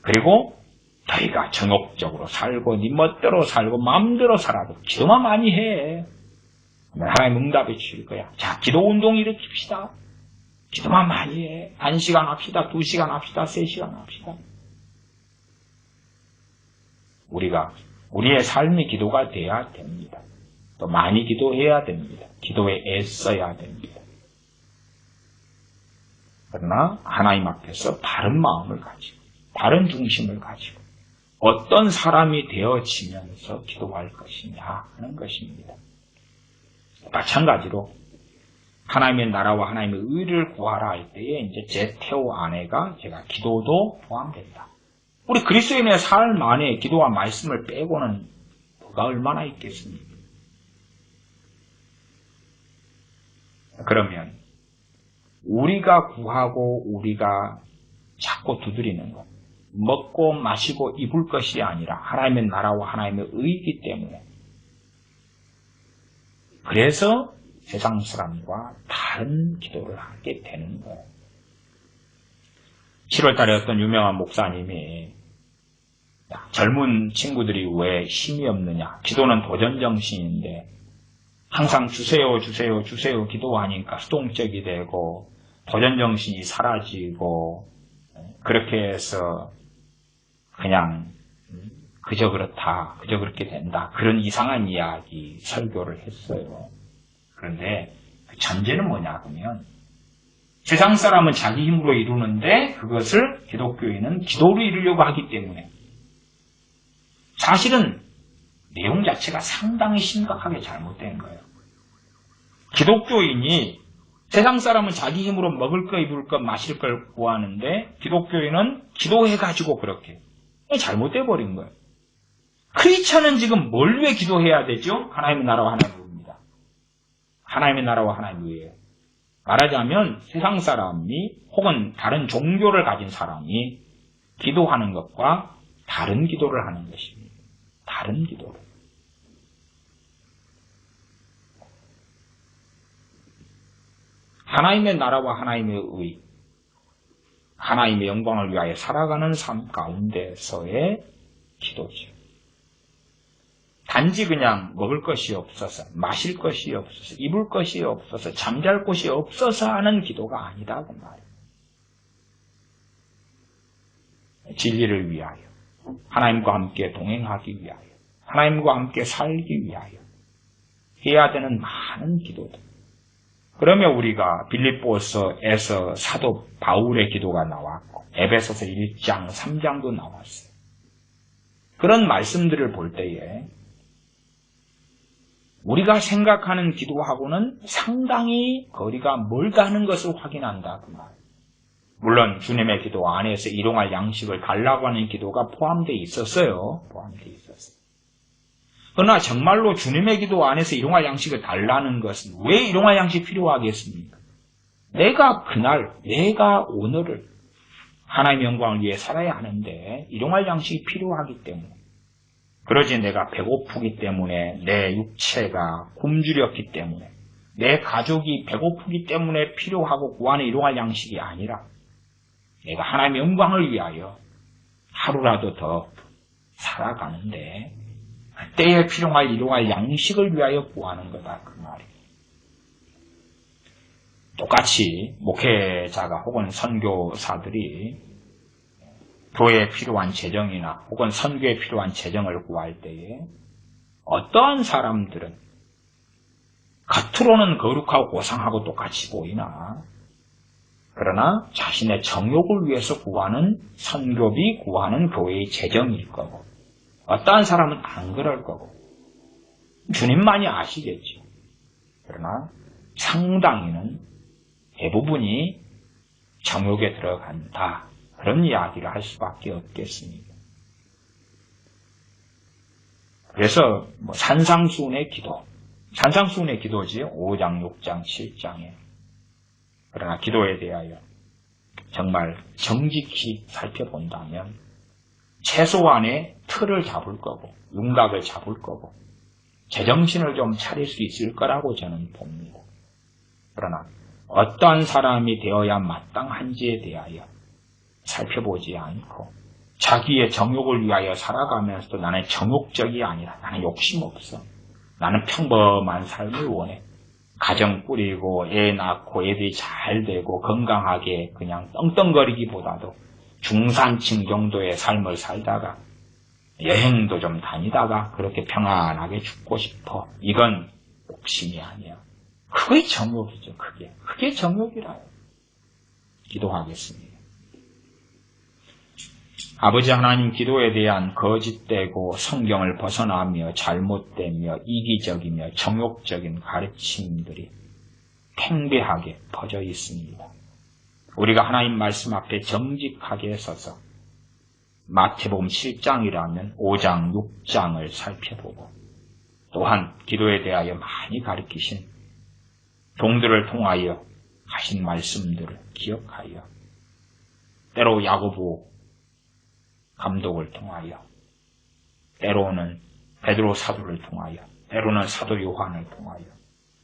그리고 너희가 정욕적으로 살고 네 멋대로 살고 마음대로 살아도 기도만 많이 해. 하나님 응답해 주실 거야. 자, 기도 운동 일으킵시다. 기도만 많이 해. 1시간 합시다. 2시간 합시다. 3시간 합시다. 우리의 삶이 기도가 돼야 됩니다. 또 많이 기도해야 됩니다. 기도에 애써야 됩니다. 그러나 하나님 앞에서 바른 마음을 가지고 바른 중심을 가지고 어떤 사람이 되어지면서 기도할 것이냐 하는 것입니다. 마찬가지로 하나님의 나라와 하나님의 의를 구하라 할 때에 이제 제 태호 안에가 제가 기도도 포함된다. 우리 그리스도인의 삶 안에 기도와 말씀을 빼고는 뭐가 얼마나 있겠습니까? 그러면 우리가 구하고 우리가 찾고 두드리는 것, 먹고 마시고 입을 것이 아니라 하나님의 나라와 하나님의 의이기 때문에 그래서 세상 사람과 다른 기도를 하게 되는 거예요. 7월달에 어떤 유명한 목사님이 젊은 친구들이 왜 힘이 없느냐. 기도는 도전정신인데 항상 주세요 기도하니까 수동적이 되고 도전정신이 사라지고 그렇게 해서 그냥 그저 그렇다, 그저 그렇게 된다. 그런 이상한 이야기 설교를 했어요. 그런데 그 전제는 뭐냐 하면 세상 사람은 자기 힘으로 이루는데 그것을 기독교인은 기도로 이루려고 하기 때문에 사실은 내용 자체가 상당히 심각하게 잘못된 거예요. 기독교인이 세상 사람은 자기 힘으로 먹을 거, 입을 거, 마실 걸 구하는데 기독교인은 기도해가지고 그렇게 잘못돼 버린 거예요. 크리스천은 지금 뭘 위해 기도해야 되죠? 하나님의 나라와 하나님의 의입니다. 하나님의 나라와 하나님의 의예요. 말하자면 세상 사람이 혹은 다른 종교를 가진 사람이 기도하는 것과 다른 기도를 하는 것입니다. 다른 기도를. 하나님의 나라와 하나님의 의, 하나님의 영광을 위하여 살아가는 삶 가운데서의 기도죠. 단지 그냥 먹을 것이 없어서, 마실 것이 없어서, 입을 것이 없어서, 잠잘 곳이 없어서 하는 기도가 아니다 그 말이에요. 진리를 위하여, 하나님과 함께 동행하기 위하여, 하나님과 함께 살기 위하여, 해야 되는 많은 기도들. 그러면 우리가 빌립보서에서 사도 바울의 기도가 나왔고 에베소서 1장, 3장도 나왔어요. 그런 말씀들을 볼 때에 우리가 생각하는 기도하고는 상당히 거리가 멀다는 것을 확인한다. 그 말. 물론 주님의 기도 안에서 일용할 양식을 달라고 하는 기도가 포함되어 있었어요. 그러나 정말로 주님의 기도 안에서 일용할 양식을 달라는 것은 왜 일용할 양식이 필요하겠습니까? 내가 오늘을 하나님의 영광을 위해 살아야 하는데 일용할 양식이 필요하기 때문에, 그러지 내가 배고프기 때문에, 내 육체가 굶주렸기 때문에, 내 가족이 배고프기 때문에 필요하고 구하는 일용할 양식이 아니라 내가 하나님의 영광을 위하여 하루라도 더 살아가는데 그때에 필요할 일용할 양식을 위하여 구하는 거다. 그 말이에요. 똑같이 목회자가 혹은 선교사들이 교회에 필요한 재정이나 혹은 선교에 필요한 재정을 구할 때에 어떠한 사람들은 겉으로는 거룩하고 고상하고 똑같이 보이나 그러나 자신의 정욕을 위해서 구하는 선교비, 구하는 교회의 재정일 거고, 어떠한 사람은 안 그럴 거고, 주님만이 아시겠지. 그러나 상당히는 대부분이 정욕에 들어간다. 그런 이야기를 할 수밖에 없겠습니다. 그래서 산상수훈의 기도지 5장, 6장, 7장에. 그러나 기도에 대하여 정말 정직히 살펴본다면 최소한의 틀을 잡을 거고 윤곽을 잡을 거고 제정신을 좀 차릴 수 있을 거라고 저는 봅니다. 그러나 어떠한 사람이 되어야 마땅한지에 대하여 살펴보지 않고 자기의 정욕을 위하여 살아가면서도 나는 정욕적이 아니라 나는 욕심 없어. 나는 평범한 삶을 원해. 가정 꾸리고 애 낳고 애들이 잘 되고 건강하게 그냥 떵떵거리기보다도 중산층 정도의 삶을 살다가 여행도 좀 다니다가 그렇게 평안하게 죽고 싶어. 이건 욕심이 아니야. 그게 정욕이죠. 그게 정욕이라요. 기도하겠습니다. 아버지 하나님, 기도에 대한 거짓되고 성경을 벗어나며 잘못되며 이기적이며 정욕적인 가르침들이 팽배하게 퍼져 있습니다. 우리가 하나님 말씀 앞에 정직하게 서서 마태복음 7장이라면 5장, 6장을 살펴보고 또한 기도에 대하여 많이 가르치신 종들을 통하여 하신 말씀들을 기억하여 때로 야고보 감독을 통하여 때로는 베드로 사도를 통하여 때로는 사도 요한을 통하여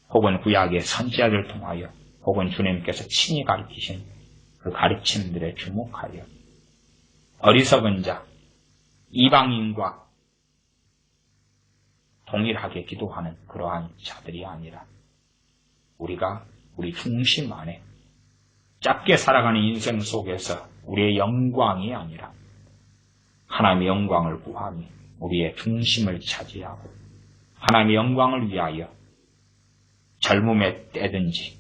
혹은 구약의 선지자를 통하여 혹은 주님께서 친히 가르치신 그 가르침들에 주목하여 어리석은 자, 이방인과 동일하게 기도하는 그러한 자들이 아니라 우리가 우리 중심 안에 짧게 살아가는 인생 속에서 우리의 영광이 아니라 하나님의 영광을 구하며 우리의 중심을 차지하고 하나님의 영광을 위하여 젊음의 때든지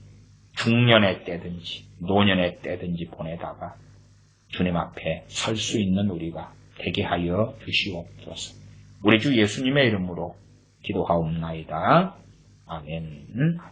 중년의 때든지 노년의 때든지 보내다가 주님 앞에 설 수 있는 우리가 되게 하여 주시옵소서. 우리 주 예수님의 이름으로 기도하옵나이다. 아멘.